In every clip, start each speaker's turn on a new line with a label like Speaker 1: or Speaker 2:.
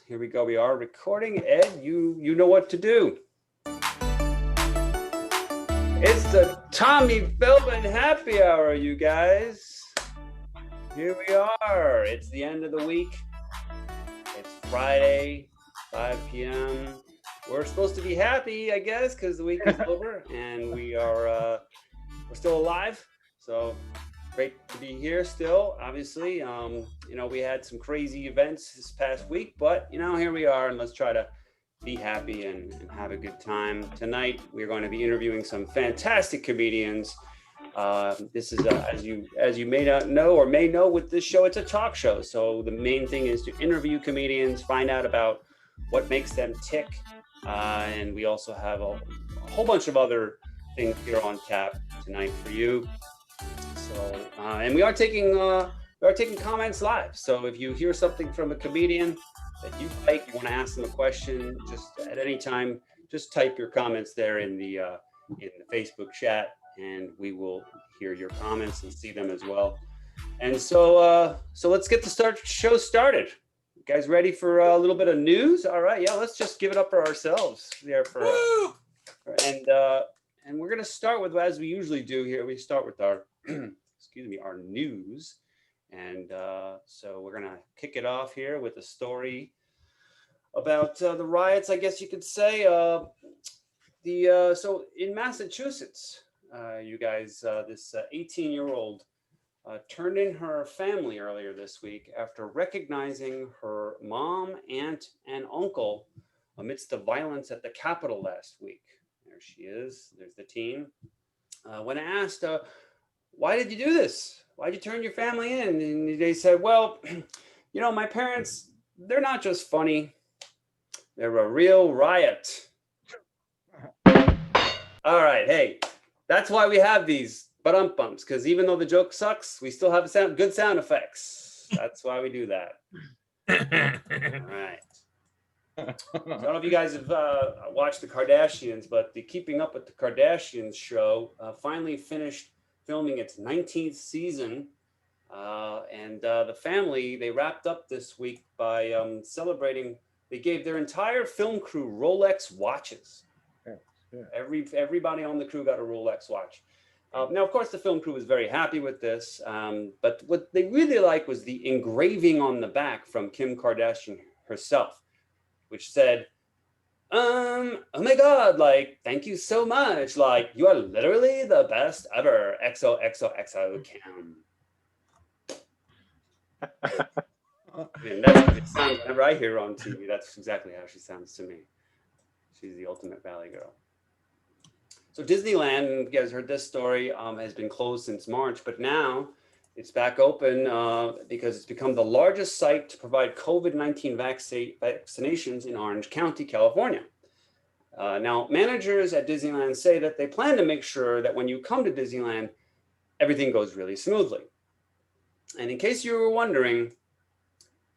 Speaker 1: Here we go. We are recording. Ed, you know what to do. It's the Tommy Feldman happy hour, you guys. Here we are. It's the end of the week. It's Friday, 5 p.m. We're supposed to be happy, I guess, because the week is over and we're still alive. So great to be here still, obviously. We had some crazy events this past week, but, here we are, and let's try to be happy and have a good time. Tonight, we're going to be interviewing some fantastic comedians. This is, as you may not know or may know with this show, it's a talk show. So the main thing is to interview comedians, find out about what makes them tick. And we also have a whole bunch of other things here on tap tonight for you. So, and we are taking comments live. So if you hear something from a comedian that you like, you want to ask them a question, just at any time, just type your comments there in the Facebook chat, and we will hear your comments and see them as well. And so let's get the show started. You guys ready for a little bit of news? All right, yeah, let's just give it up for ourselves there and we're gonna start with, as we usually do here. We start with our our news. And so we're going to kick it off here with a story about the riots, I guess you could say. So in Massachusetts, you guys, this 18-year-old turned in her family earlier this week after recognizing her mom, aunt, and uncle amidst the violence at the Capitol last week. There she is. There's the teen. When asked, why did you do this? Why'd you turn your family in? And they said, well, my parents, they're not just funny. They're a real riot. All right, hey, that's why we have these ba-dum-bumps, because even though the joke sucks, we still have good sound effects. That's why we do that. All right. So I don't know if you guys have watched the Kardashians, but the Keeping Up with the Kardashians show finally finished filming its 19th season, and the family, they wrapped up this week by celebrating. They gave their entire film crew Rolex watches. Yeah. Everybody on the crew got a Rolex watch. Now, of course, the film crew was very happy with this, but what they really liked was the engraving on the back from Kim Kardashian herself, which said, oh my God, thank you so much. You are literally the best ever. XOXOXO Kim. That's what it sounds whenever I hear her on TV. That's exactly how she sounds to me. She's the ultimate Valley girl. So Disneyland, you guys heard this story, has been closed since March, but now it's back open because it's become the largest site to provide COVID-19 vaccinations in Orange County, California. Now, managers at Disneyland say that they plan to make sure that when you come to Disneyland, everything goes really smoothly. And in case you were wondering,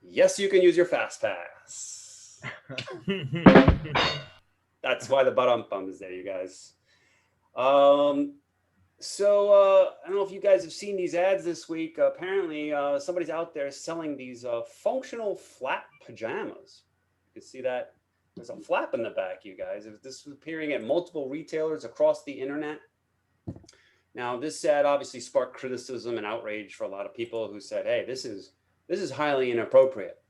Speaker 1: yes, you can use your Fast Pass. That's why the bum is there, you guys. So I don't know if you guys have seen these ads this week. Apparently, somebody's out there selling these functional flap pajamas. You can see that there's a flap in the back, you guys. This was appearing at multiple retailers across the internet. Now, this ad obviously sparked criticism and outrage for a lot of people who said, "Hey, this is highly inappropriate."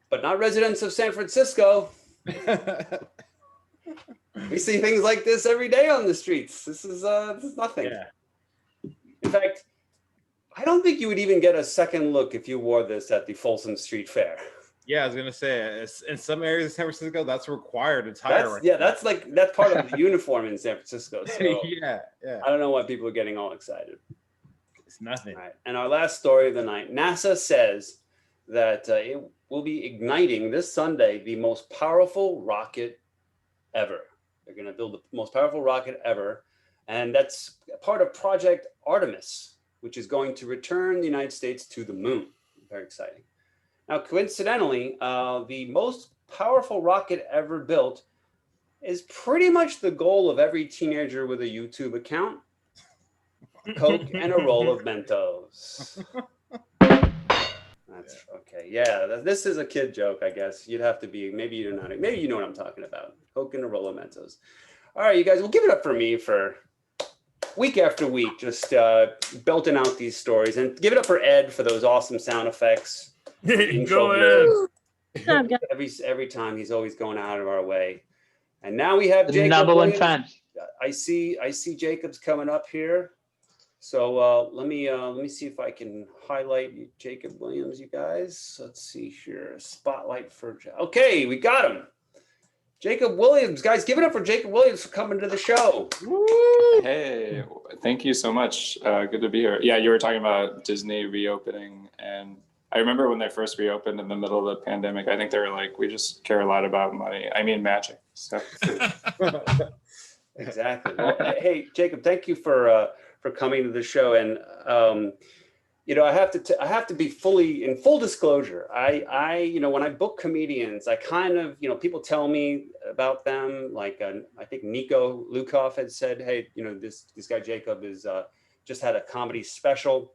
Speaker 1: But not residents of San Francisco. We see things like this every day on the streets. This is nothing. Yeah. In fact, I don't think you would even get a second look if you wore this at the Folsom Street Fair.
Speaker 2: Yeah, I was gonna say, in some areas of San Francisco, that's required attire.
Speaker 1: That's part of the uniform in San Francisco. So
Speaker 2: yeah.
Speaker 1: I don't know why people are getting all excited.
Speaker 2: It's nothing.
Speaker 1: All right. And our last story of the night: NASA says that it will be igniting this Sunday the most powerful rocket ever. They're going to build the most powerful rocket ever, and that's part of Project Artemis, which is going to return the United States to the moon. Very exciting. Now, coincidentally, the most powerful rocket ever built is pretty much the goal of every teenager with a YouTube account: Coke and a roll of Mentos. That's okay. Yeah, this is a kid joke, I guess. You'd have to be, maybe you don't know, maybe you know what I'm talking about. Hokin or Roller Mentos. All right, you guys, well, give it up for me for week after week, just belting out these stories, and give it up for Ed for those awesome sound effects.
Speaker 3: Go ahead.
Speaker 1: Every time he's always going out of our way. And now we have Jacob
Speaker 4: number one
Speaker 1: Williams.
Speaker 4: fan.
Speaker 1: I see Jacob's coming up here. So let me see if I can highlight Jacob Williams, you guys. Let's see here. Spotlight for okay, we got him. Jacob Williams, guys, give it up for Jacob Williams for coming to the show.
Speaker 5: Hey, thank you so much. Good to be here. Yeah, you were talking about Disney reopening, and I remember when they first reopened in the middle of the pandemic, I think they were like, we just care a lot about money. I mean, magic. So.
Speaker 1: Exactly. Well, hey, Jacob, thank you for coming to the show. And I have to be in full disclosure. I when I book comedians, I kind of, people tell me about them. Like I think Niko Lukoff had said, hey, this guy Jacob is just had a comedy special,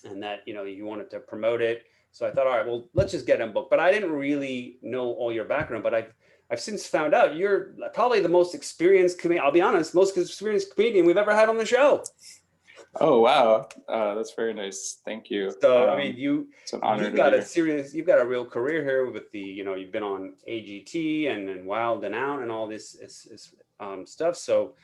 Speaker 1: and that you wanted to promote it. So I thought, all right, well, let's just get him booked. But I didn't really know all your background. But I've since found out you're probably the most experienced comedian. I'll be honest, most experienced comedian we've ever had on the show.
Speaker 5: Oh wow, that's very nice. Thank you.
Speaker 1: So I mean,
Speaker 5: it's an honor.
Speaker 1: You've got a real career here with the you've been on AGT and Wild and Out and all this stuff. So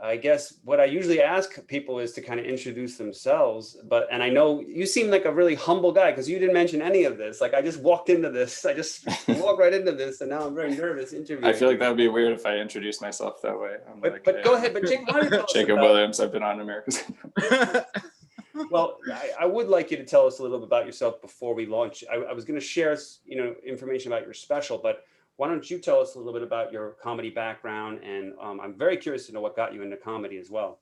Speaker 1: I guess what I usually ask people is to kind of introduce themselves. And I know you seem like a really humble guy because you didn't mention any of this. Like I just walked into this. I just walked right into this, and now I'm very nervous interviewing.
Speaker 5: I feel like that would be weird if I introduced myself that way.
Speaker 1: But go ahead. But Jacob, why don't you tell us
Speaker 5: Jacob Williams. I've been on America's.
Speaker 1: Well, I would like you to tell us a little bit about yourself before we launch. I was going to share information about your special, but why don't you tell us a little bit about your comedy background? And I'm very curious to know what got you into comedy as well.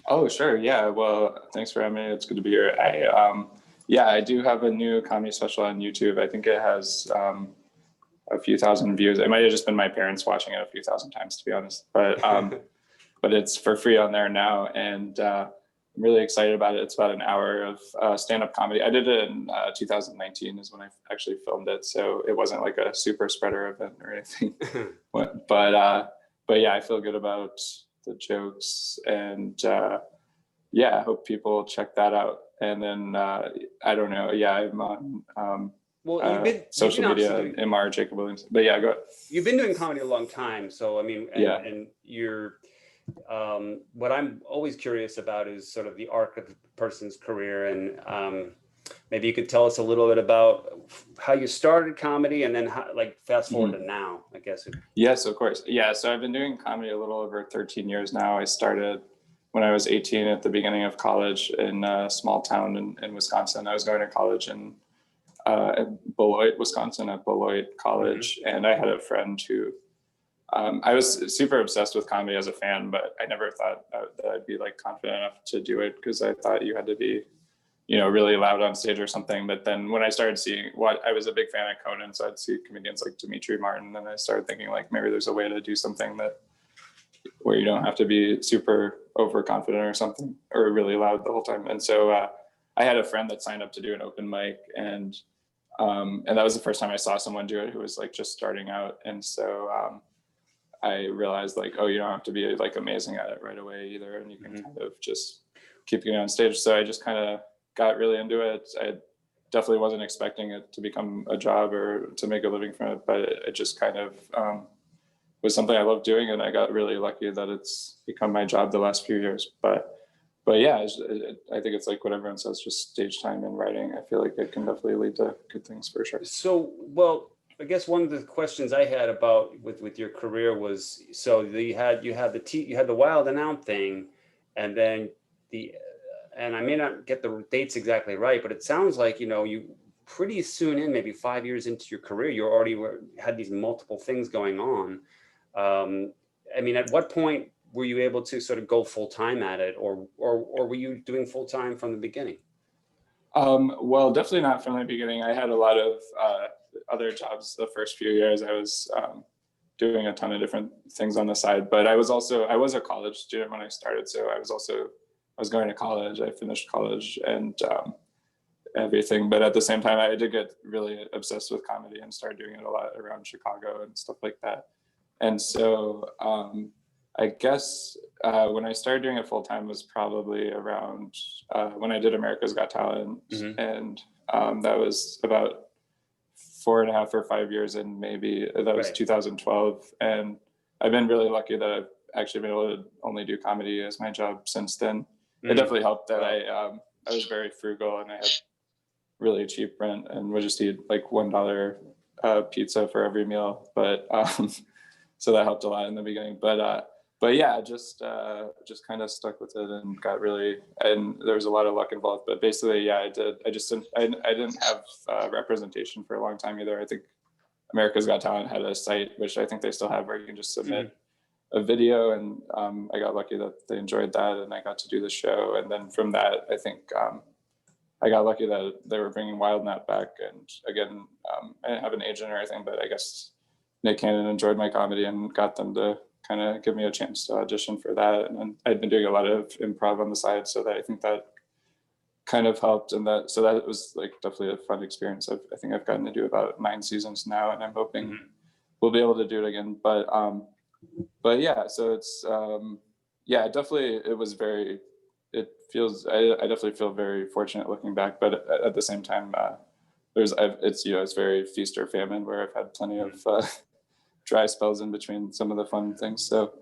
Speaker 5: Oh, sure. Yeah. Well, thanks for having me. It's good to be here. I do have a new comedy special on YouTube. I think it has a few thousand views. It might have just been my parents watching it a few thousand times, to be honest. But but it's for free on there now. And I'm really excited about it. It's about an hour of stand-up comedy. I did it in 2019 is when I actually filmed it. So it wasn't like a super spreader event or anything. but yeah, I feel good about the jokes, and I hope people check that out. And then I don't know. Yeah, I'm on social media, MR Jacob Williams. But yeah, go ahead.
Speaker 1: You've been doing comedy a long time. So I mean, and you're what I'm always curious about is sort of the arc of a person's career, and maybe you could tell us a little bit about how you started comedy, and then fast forward to now, I guess.
Speaker 5: Yes, of course. Yeah, so I've been doing comedy a little over 13 years now. I started when I was 18 at the beginning of college in a small town in Wisconsin. I was going to college in Beloit, Wisconsin, at Beloit College, and I had a friend who I was super obsessed with comedy as a fan, but I never thought that I'd be confident enough to do it, because I thought you had to be, really loud on stage or something. But then when I started seeing I was a big fan of Conan, so I'd see comedians like Dimitri Martin, and I started thinking maybe there's a way to do something where you don't have to be super overconfident or something, or really loud the whole time. And so I had a friend that signed up to do an open mic, and that was the first time I saw someone do it who was just starting out. And so I realized you don't have to be amazing at it right away either, and you can kind of just keep getting on stage. So I just kind of got really into it. I definitely wasn't expecting it to become a job or to make a living from it, but it just kind of was something I loved doing, and I got really lucky that it's become my job the last few years. But yeah, I think it's what everyone says, just stage time and writing. I feel like it can definitely lead to good things for sure.
Speaker 1: So, well, I guess one of the questions I had about with your career was, so you had the Wild and Out thing, and then and I may not get the dates exactly right, but it sounds like you pretty soon in, maybe 5 years into your career, you already had these multiple things going on. I mean, at what point were you able to sort of go full time at it, or were you doing full time from the beginning?
Speaker 5: Well, definitely not from the beginning. I had a lot of other jobs the first few years. I was doing a ton of different things on the side, but I was a college student when I started. So I was going to college. I finished college, and everything. But at the same time, I did get really obsessed with comedy and started doing it a lot around Chicago and stuff like that. And so I guess when I started doing it full time was probably around when I did America's Got Talent, and that was about 4.5 or 5 years, and maybe that was 2012. And I've been really lucky that I've actually been able to only do comedy as my job since then. It definitely helped that I was very frugal and I had really cheap rent and would just eat like $1 pizza for every meal. But so that helped a lot in the beginning. But yeah, just kind of stuck with it and got really, and there was a lot of luck involved. But basically, yeah, I did. I didn't have representation for a long time either. I think America's Got Talent had a site, which I think they still have, where you can just submit a video, and I got lucky that they enjoyed that, and I got to do the show. And then from that, I think I got lucky that they were bringing Wild Nat back. And again, I didn't have an agent or anything, but I guess Nick Cannon enjoyed my comedy and got them to kind of give me a chance to audition for that. And then I'd been doing a lot of improv on the side, so that I think that kind of helped. And that was like definitely a fun experience. I think I've gotten to do about 9 seasons now, and I'm hoping we'll be able to do it again. But yeah, so it's yeah, definitely it was very. It feels I definitely feel very fortunate looking back, but at the same time, it's very feast or famine, where I've had plenty of dry spells in between some of the fun things. So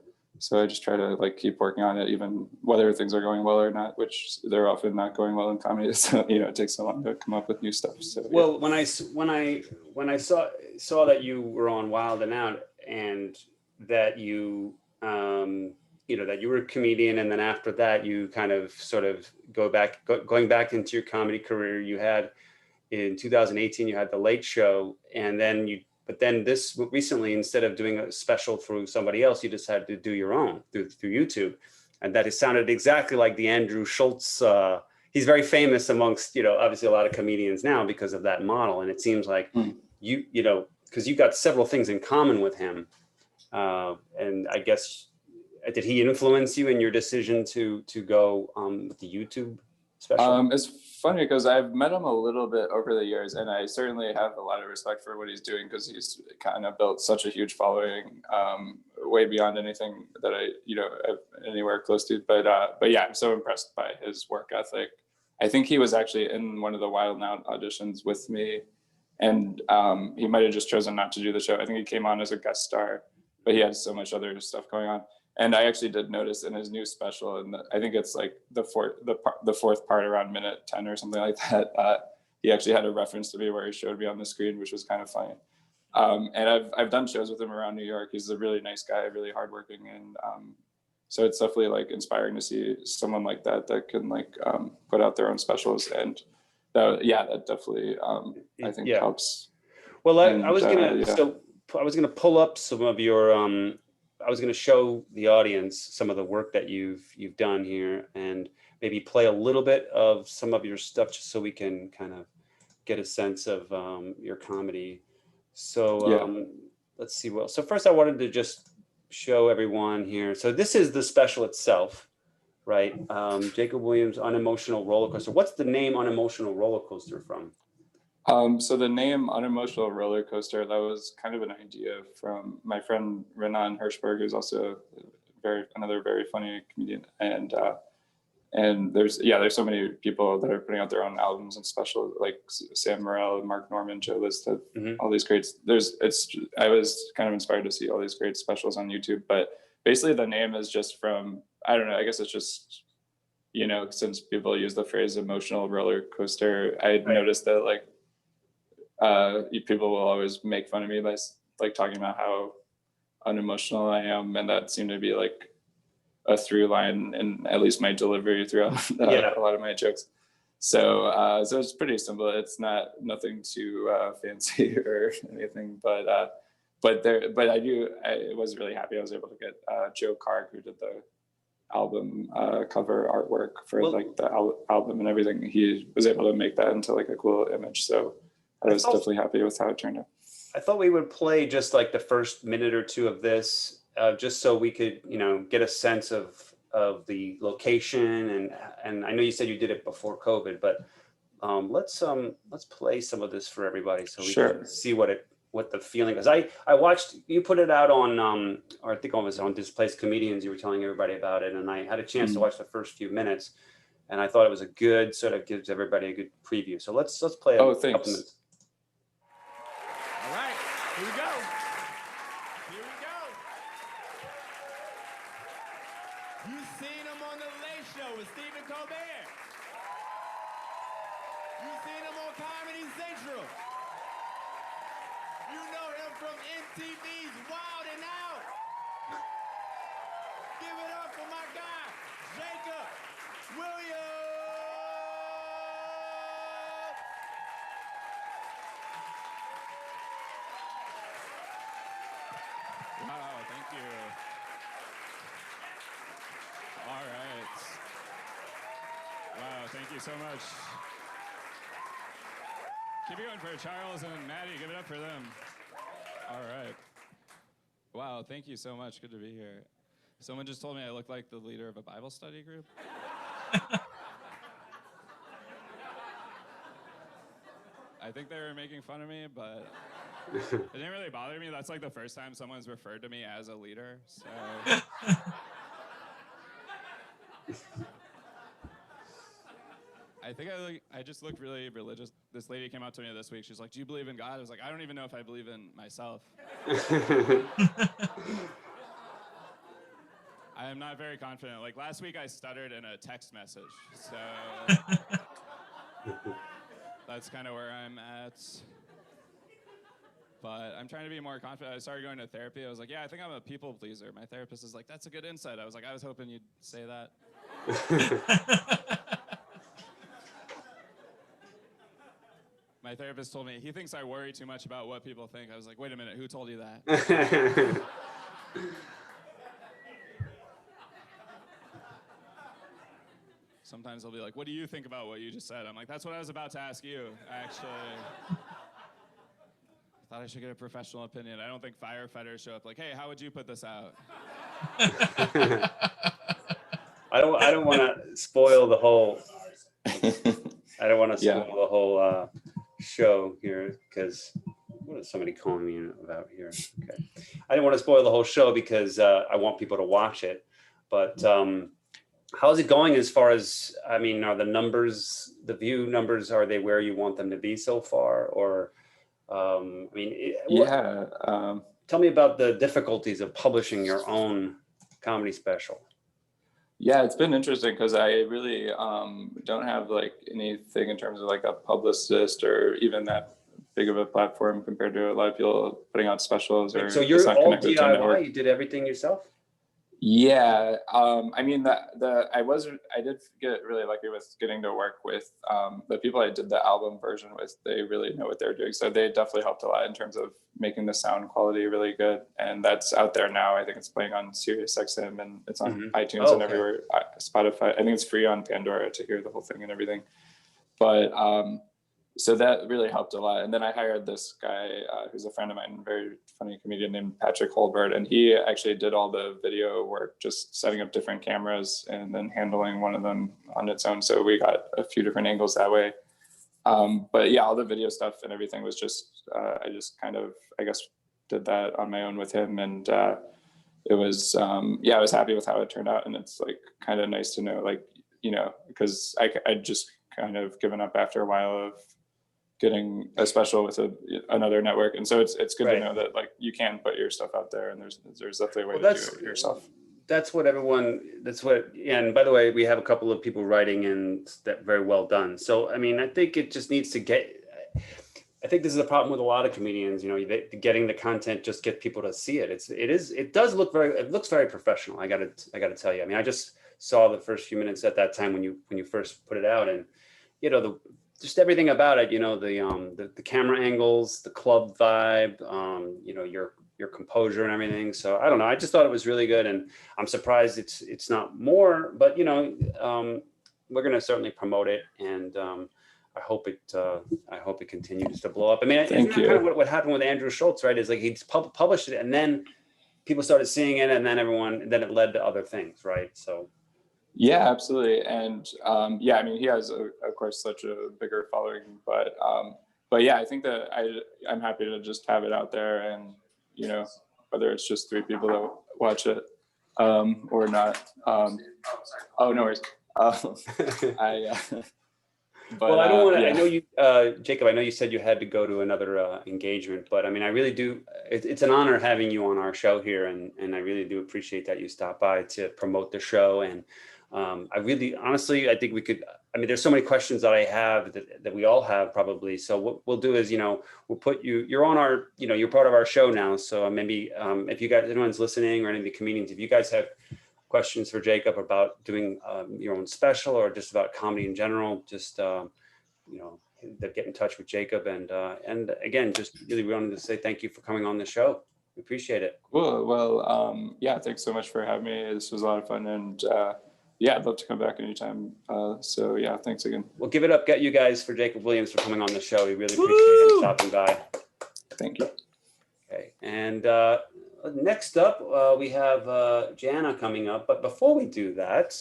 Speaker 5: I just try to like keep working on it, even whether things are going well or not, which they're often not going well in comedy. So it takes so long to come up with new stuff. So
Speaker 1: well, when I saw that you were on Wild and Out, and that you that you were a comedian, and then after that you kind of sort of going back into your comedy career. You had in 2018 you had The Late Show, and then but then this recently, instead of doing a special through somebody else, you decided to do your own through YouTube. And that it sounded exactly like the Andrew Schultz. He's very famous amongst, obviously a lot of comedians now because of that model. And it seems like because you got several things in common with him. And I guess, did he influence you in your decision to go with the YouTube special?
Speaker 5: It's funny because I've met him a little bit over the years, and I certainly have a lot of respect for what he's doing, because he's kind of built such a huge following, way beyond anything that I've anywhere close to. But yeah, I'm so impressed by his work ethic. I think he was actually in one of the Wild Now auditions with me, and he might have just chosen not to do the show. I think he came on as a guest star, but he had so much other stuff going on. And I actually did notice in his new special, and I think it's like the fourth part around minute 10 or something like that. He actually had a reference to me where he showed me on the screen, which was kind of funny. And I've done shows with him around New York. He's a really nice guy, really hardworking, and so it's definitely like inspiring to see someone like that can like put out their own specials, and that definitely I think helps.
Speaker 1: Well, I was gonna pull up some of your. I was going to show the audience some of the work that you've done here, and maybe play a little bit of some of your stuff, just so we can kind of get a sense of your comedy. So let's see. Well, so first I wanted to just show everyone here. So this is the special itself, right? Jacob Williams, Unemotional Roller Coaster. What's the name Unemotional Roller Coaster from?
Speaker 5: So the name Unemotional Roller Coaster, that was kind of an idea from my friend Renan Hirschberg, who's also another very funny comedian. And there's so many people that are putting out their own albums and specials, like Sam Morril, Mark Norman, Joe List, all these great. I was kind of inspired to see all these great specials on YouTube. But basically, the name is just from, I don't know, I guess it's just, since people use the phrase emotional roller coaster, I noticed that like. People will always make fun of me by like talking about how unemotional I am, and that seemed to be like a through line in at least my delivery throughout a lot of my jokes. So it's pretty simple. It's nothing too fancy or anything, but I was really happy I was able to get Joe Carg, who did the album cover artwork for the album and everything. He was able to make that into like a cool image. So I was definitely happy with how it turned out.
Speaker 1: I thought we would play just like the first minute or two of this, just so we could, get a sense of the location. And I know you said you did it before COVID, but let's play some of this for everybody so we
Speaker 5: Sure.
Speaker 1: can see what the feeling is. I watched you put it out on, or I think it was on Displaced Comedians. You were telling everybody about it, and I had a chance to watch the first few minutes, and I thought it was a good sort of gives everybody a good preview. So let's play a couple
Speaker 5: thanks.
Speaker 1: minutes.
Speaker 4: All right, here we go. Here we go. You've seen him on The Late Show with Stephen Colbert. You've seen him on Comedy Central. You know him from MTV's Wild and Out. Give it up for my guy, Jacob Williams. Wow, thank you. All right. Wow, thank you so much. Keep it going for Charles and Maddie. Give it up for them. All right. Wow, thank you so much. Good to be here. Someone just told me I look like the leader of a Bible study group. I think they were making fun of me, but it didn't really bother me. That's like the first time someone's referred to me as a leader, so. I think I just look really religious. This lady came up to me this week. She's like, "Do you believe in God?" I was like, "I don't even know if I believe in myself." I am not very confident. Like last week, I stuttered in a text message, so that's kind of where I'm at. But I'm trying to be more confident. I started going to therapy. I was like, "Yeah, I think I'm a people pleaser." My therapist is like, "That's a good insight." I was like, "I was hoping you'd say that." My therapist told me he thinks I worry too much about what people think. I was like, "Wait a minute, who told you that?" Sometimes they'll be like, "What do you think about what you just said?" I'm like, "That's what I was about to ask you, actually." I thought I should get a professional opinion. I don't think firefighters show up like, "Hey, how would you put this out?"
Speaker 1: I don't want to spoil the whole. I don't want to spoil the whole show here because what is somebody calling me about here? Okay, I didn't want to spoil the whole show because I want people to watch it. But how's it going as far as, I mean, are the numbers, the view numbers, are they where you want them to be so far? Or, I mean, tell me about the difficulties of publishing your own comedy special.
Speaker 5: Yeah, it's been interesting because I really don't have like anything in terms of like a publicist or even that big of a platform compared to a lot of people putting out specials. Or
Speaker 1: so you're all DIY, you did everything yourself?
Speaker 5: Yeah, I mean I did get really lucky with getting to work with the people I did the album version with. They really know what they're doing, so they definitely helped a lot in terms of making the sound quality really good. And that's out there now. I think it's playing on Sirius XM and it's on iTunes and everywhere. Spotify. I think it's free on Pandora to hear the whole thing and everything. But so that really helped a lot. And then I hired this guy who's a friend of mine, very funny comedian named Patrick Holbert. And he actually did all the video work, just setting up different cameras and then handling one of them on its own. So we got a few different angles that way. But yeah, all the video stuff and everything was just, I just kind of, I guess, did that on my own with him. And it was, I was happy with how it turned out. And it's like kind of nice to know, like, you know, because I just kind of given up after a while of getting a special with another network. And so it's good to know that like you can put your stuff out there and there's definitely a way to do it yourself.
Speaker 1: That's what and by the way, we have a couple of people writing in that very well done. So, I mean, I think it just needs to I think this is a problem with a lot of comedians, you know, getting the content, just get people to see it. It looks very professional. I gotta tell you. I mean, I just saw the first few minutes at that time when you first put it out, and you know, just everything about it, you know, the camera angles, the club vibe, you know, your composure and everything. So I don't know. I just thought it was really good, and I'm surprised it's not more. But you know, we're gonna certainly promote it, and I hope it continues to blow up. I mean, isn't that kind of what happened with Andrew Schultz, right? Is like he published it, and then people started seeing it, and then it led to other things, right? So.
Speaker 5: Yeah, absolutely. And yeah, I mean, he has, of course, such a bigger following, but yeah, I think that I'm happy to just have it out there, and you know, whether it's just 3 people that watch it or not. Oh, no worries. But,
Speaker 1: well, I don't want to.
Speaker 5: yeah.
Speaker 1: I know you, Jacob. I know you said you had to go to another engagement, but I mean, I really do. It's an honor having you on our show here, and I really do appreciate that you stopped by to promote the show. And I really, honestly, I think we could. I mean, there's so many questions that I have that we all have probably. So what we'll do is, we'll put you. You're on our. You're part of our show now. So maybe if you guys, anyone's listening, or any of the comedians, if you guys have questions for Jacob about doing your own special or just about comedy in general, just get in touch with Jacob. And again, just really wanted to say thank you for coming on the show. We appreciate it.
Speaker 5: Cool. Well, yeah, thanks so much for having me. This was a lot of fun, and yeah, I'd love to come back anytime. So yeah, thanks again.
Speaker 1: We'll give it up, get you guys, for Jacob Williams for coming on the show. We really appreciate him stopping by.
Speaker 5: Thank you.
Speaker 1: Okay, and next up, we have Jana coming up. But before we do that,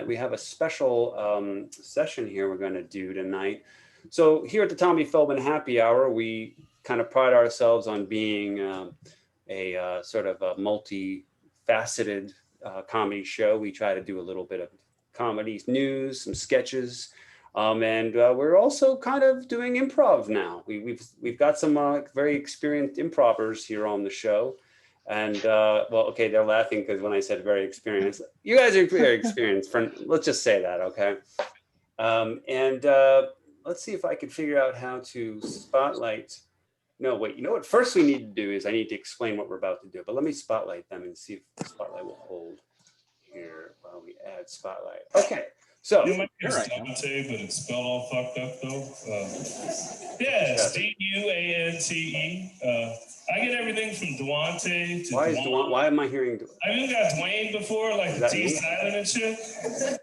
Speaker 1: we have a special session here we're going to do tonight. So here at the Tommy Feldman Happy Hour, we kind of pride ourselves on being a sort of a multi-faceted comedy show. We try to do a little bit of comedy news, some sketches. And we're also kind of doing improv now. We've got some very experienced improvers here on the show, and well, okay, they're laughing because when I said very experienced, you guys are very experienced. Let's just say that, okay? And let's see if I can figure out how to spotlight. No, wait. You know what? First, we need to do is I need to explain what we're about to do. But let me spotlight them and see if the spotlight will hold here while we add spotlight. Okay. So,
Speaker 3: You might hear Duante, but it's spelled all fucked up though. Yeah, it's Duante. I get everything from Duante to
Speaker 1: why am I hearing?
Speaker 3: I even got Dwayne before, like the T silent and shit.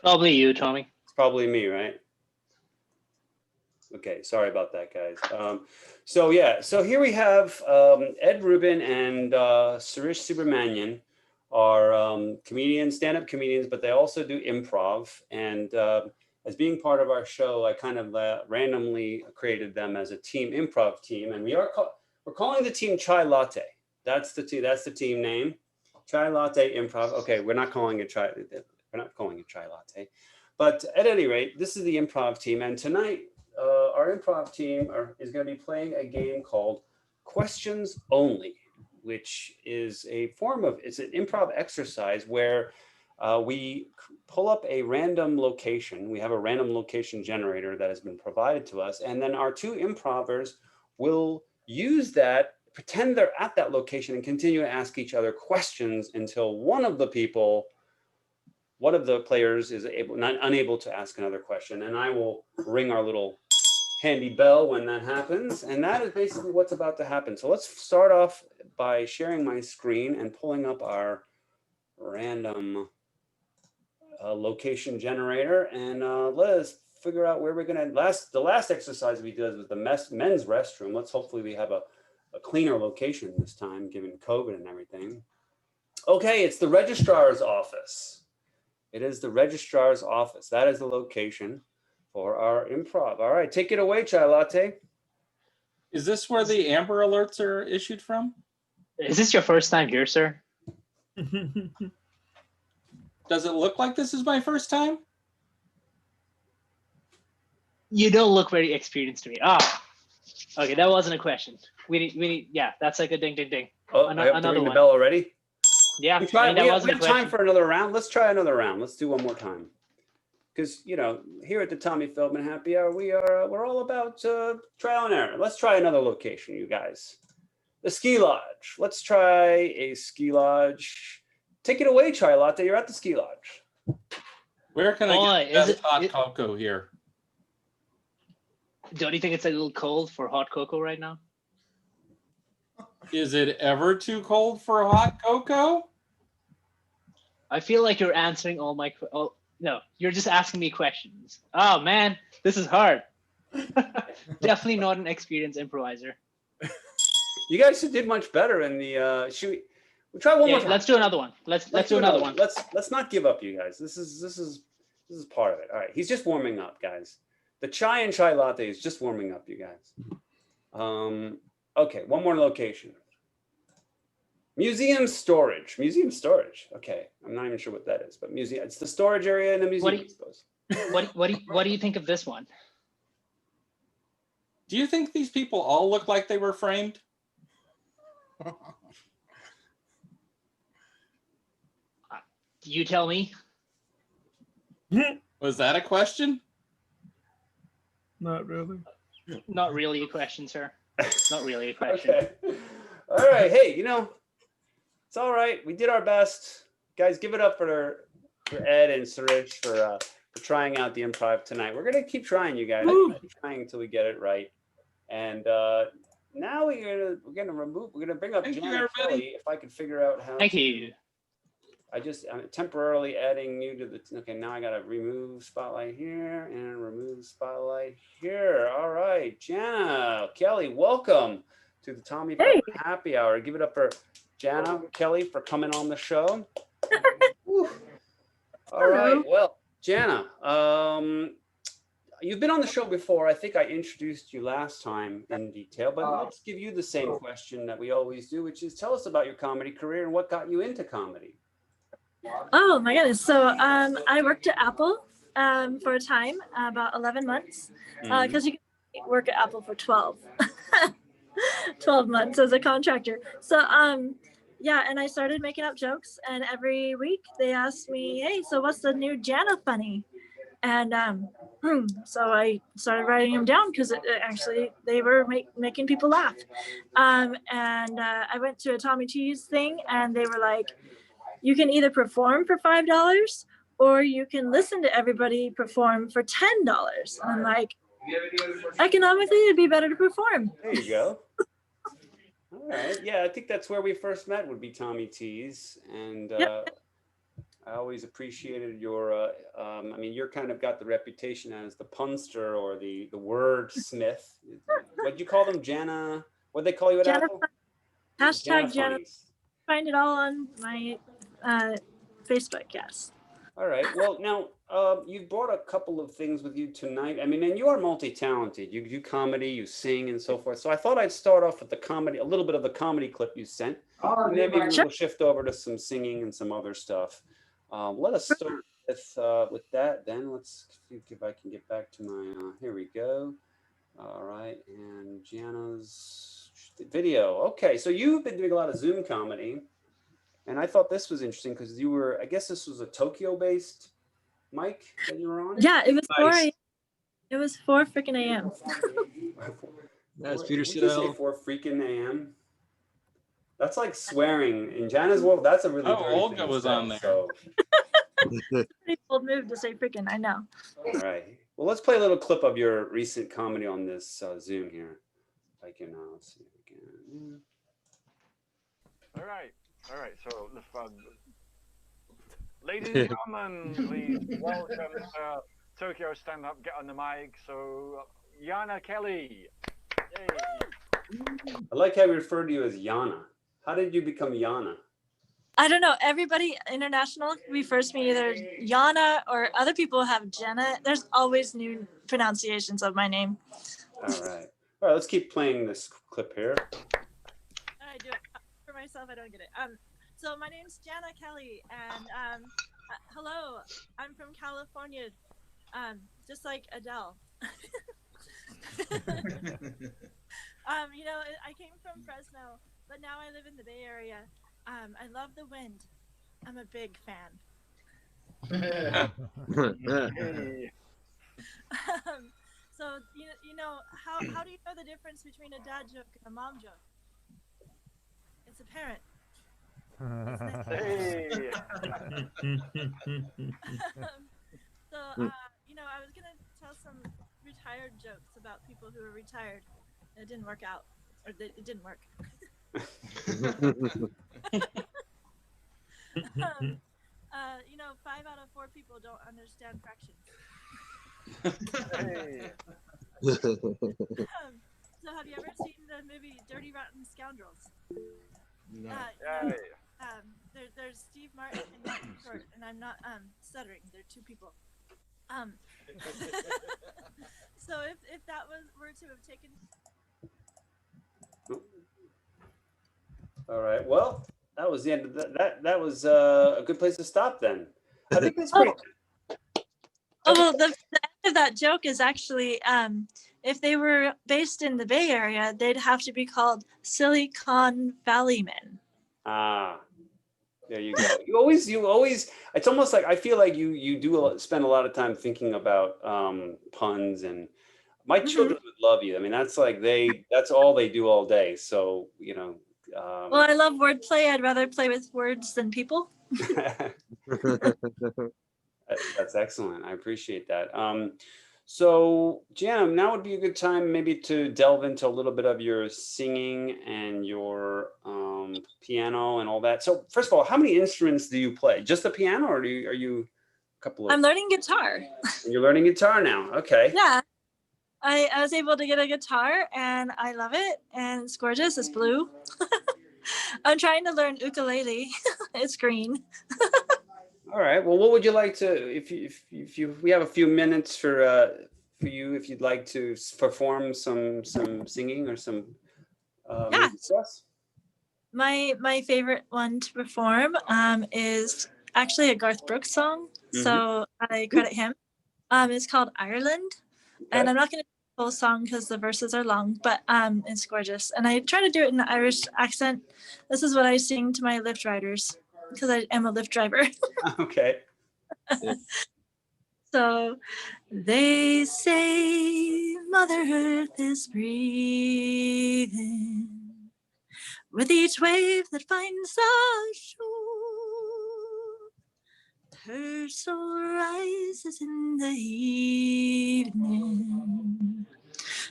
Speaker 6: Probably you, Tommy.
Speaker 1: It's probably me, right? Okay, sorry about that, guys. So here we have Ed Ruben and Sirish Subramanian are comedians, stand-up comedians, but they also do improv. And as being part of our show, I kind of randomly created them as a team, improv team, and we're calling the team Chai Latte. That's the team name, Chai Latte Improv. Okay, we're not calling it Chai Latte, but at any rate, this is the improv team, and tonight our improv team is going to be playing a game called Questions Only, which is it's an improv exercise where we pull up a random location. We have a random location generator that has been provided to us. And then our 2 improvers will use that, pretend they're at that location and continue to ask each other questions until one of the players is unable to ask another question. And I will ring our little handy bell when that happens. And that is basically what's about to happen. So let's start off by sharing my screen and pulling up our random location generator. And let us figure out where we're going to, the last exercise we did was the men's restroom. Let's hopefully we have a cleaner location this time, given COVID and everything. Okay, it's the registrar's office. It is the registrar's office. That is the location for our improv. All right, take it away, Chai Latte.
Speaker 7: Is this where the Amber Alerts are issued from?
Speaker 6: Is this your first time here, sir?
Speaker 7: Does it look like this is my first time?
Speaker 6: You don't look very experienced to me. Okay, that wasn't a question. We need. Yeah, that's like a ding, ding, ding.
Speaker 1: Oh, I have to ring the bell already?
Speaker 6: Yeah,
Speaker 1: We have time for another round. Let's try another round. Let's do one more time. Because, here at the Tommy Feldman Happy Hour, we're all about trial and error. Let's try another location, you guys. The ski lodge. Let's try a ski lodge. Take it away, Chai Latte. You're at the ski lodge.
Speaker 7: Where can I get the best hot cocoa here?
Speaker 6: Don't you think it's a little cold for hot cocoa right now?
Speaker 7: Is it ever too cold for hot cocoa?
Speaker 6: I feel like you're answering all my. No, you're just asking me questions. Oh man, this is hard. Definitely not an experienced improviser.
Speaker 1: You guys did much better in the. We'll try one more
Speaker 6: Yeah,
Speaker 1: time.
Speaker 6: let's do another one. Let's do another one.
Speaker 1: Let's not give up, you guys. This is part of it. All right, he's just warming up, guys. The chai and chai latte is just warming up, you guys. Okay, one more location. Museum storage. Museum storage. Okay, I'm not even sure what that is, but museum. It's the storage area in the museum, I suppose.
Speaker 6: What do you think of this one?
Speaker 7: Do you think these people all look like they were framed?
Speaker 6: You tell me.
Speaker 7: Was that a question?
Speaker 8: Not really.
Speaker 6: Not really a question, sir. Not really a question.
Speaker 1: Okay. All right. Hey, it's all right. We did our best, guys. Give it up for Ed and Sirish for trying out the improv tonight. We're gonna keep trying, you guys. Keep trying until we get it right. And now we're gonna bring up Jana Kelly. If I could figure out how.
Speaker 6: Thank you.
Speaker 1: I'm temporarily adding you to the. Okay, now I gotta remove spotlight here and remove spotlight here. All right, Jana Kelly, welcome to the Tommy Feldman Happy Hour. Give it up for Jana Kelly for coming on the show. All right, well, Jana, you've been on the show before. I think I introduced you last time in detail, but let's give you the same question that we always do, which is tell us about your comedy career and what got you into comedy.
Speaker 9: Oh my goodness. So I worked at Apple for a time, about 11 months, because you can work at Apple for 12 months as a contractor. So yeah, and I started making up jokes, and every week they asked me, hey, so what's the new Jana funny? And so I started writing them down because actually they were making people laugh. And I went to a Tommy T's thing, and they were like, you can either perform for $5 or you can listen to everybody perform for $10. And I'm like, economically, it'd be better to perform.
Speaker 1: There you go. All right. Yeah, I think that's where we first met would be Tommy T's. And I always appreciated your, you're kind of got the reputation as the punster or the wordsmith. What'd you call them? Jana? What'd they call you at
Speaker 9: Jana,
Speaker 1: Apple?
Speaker 9: Hashtag Jana.
Speaker 1: Funnies.
Speaker 9: Find it all on my Facebook, yes.
Speaker 1: All right. Well, now you've brought a couple of things with you tonight. I mean, and you are multi-talented. You do comedy, you sing, and so forth. So I thought I'd start off with the comedy, a little bit of the comedy clip you sent. And maybe we'll shift over to some singing and some other stuff. Let us start with that. Then let's see if I can get back to my. Here we go. All right, and Jana's video. Okay, so you've been doing a lot of Zoom comedy. And I thought this was interesting because you were, I guess this was a Tokyo-based mic that you were on?
Speaker 9: Yeah, it was 4 a.m. It was 4 freaking a.m.
Speaker 10: That's Peter
Speaker 1: Did you say 4 freaking a.m.? That's like swearing. In Jana's world, that's a really dirty
Speaker 7: Olga
Speaker 1: thing to
Speaker 7: was
Speaker 1: say,
Speaker 7: on there.
Speaker 1: So.
Speaker 9: Pretty bold move to say freaking, I know.
Speaker 1: All right. Well, let's play a little clip of your recent comedy on this Zoom here. If I can, let's see if we can.
Speaker 11: All right. So, ladies and gentlemen, please welcome Tokyo Stand Up, get on the mic. So, Jana Kelly. Yay.
Speaker 1: I like how we refer to you as Jana. How did you become Jana?
Speaker 9: I don't know. Everybody international refers to me either Jana or other people have Jenna. There's always new pronunciations of my name.
Speaker 1: All right. All right, let's keep playing this clip here.
Speaker 9: I do it for myself. I don't get it. So my name's Jana Kelly, and hello. I'm from California, just like Adele. You know, I came from Fresno, but now I live in the Bay Area. I love the wind. I'm a big fan. So you know how do you know the difference between a dad joke and a mom joke? It's apparent.
Speaker 11: Hey.
Speaker 9: So you know, I was gonna tell some retired jokes about people who are retired. It didn't work out, or it didn't work. You know, 5 out of 4 people don't understand fractions.
Speaker 11: Hey.
Speaker 9: So have you ever seen the movie Dirty Rotten Scoundrels?
Speaker 10: No.
Speaker 11: Yay.
Speaker 9: There's Steve Martin and Martin Short, and I'm not stuttering. They're two people. So if that were to have taken.
Speaker 1: All right. Well, that was the end of that was a good place to stop then. I think that's pretty.
Speaker 9: Oh well, the end of that joke is actually if they were based in the Bay Area, they'd have to be called Silicon Valley Men.
Speaker 1: Ah, there you go. You always. It's almost like I feel like you spend a lot of time thinking about puns, and my children would love you. I mean, that's all they do all day. So
Speaker 9: Well, I love wordplay. I'd rather play with words than people.
Speaker 1: That's excellent. I appreciate that. So Jana, now would be a good time maybe to delve into a little bit of your singing and your piano and all that. So first of all, how many instruments do you play? Just the piano, or are you a couple of?
Speaker 9: I'm learning guitar.
Speaker 1: You're learning guitar now. Okay.
Speaker 9: Yeah. I was able to get a guitar and I love it, and it's gorgeous. It's blue. I'm trying to learn ukulele. It's green.
Speaker 1: All right. Well, what would you like to, if we have a few minutes for you, if you'd like to perform some singing or some music for us?
Speaker 9: My favorite one to perform is actually a Garth Brooks song, so I credit him. It's called Ireland, and I'm not going to do the whole song because the verses are long, but it's gorgeous, and I try to do it in an Irish accent. This is what I sing to my Lyft riders because I am a Lyft driver.
Speaker 1: Okay.
Speaker 9: So they say Mother Earth is breathing with each wave that finds the shore. Her soul rises in the evening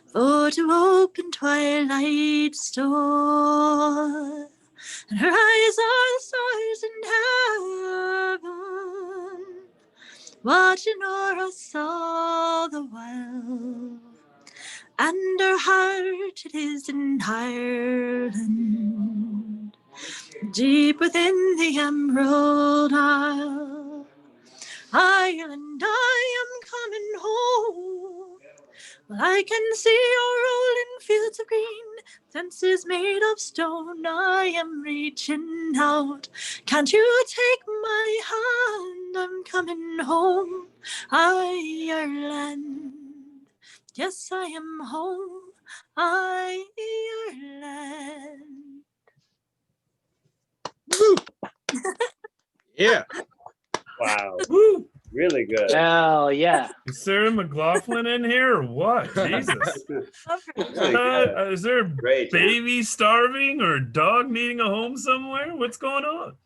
Speaker 9: for to open twilight's door. And her eyes are the stars in heaven, watching o'er us all the while. And her heart it is in Ireland, deep within the Emerald Isle. Ireland, I am coming home. Well, I can see your rolling fields of green, fences made of stone. I am reaching out. Can't you take my hand? I'm coming home. Ireland. Yes, I am home. Ireland.
Speaker 2: Yeah.
Speaker 1: Wow. Woo. Really good.
Speaker 6: Hell yeah.
Speaker 3: Is Sarah McLaughlin in here or what? Jesus. Is there a baby starving or a dog needing a home somewhere? What's going on?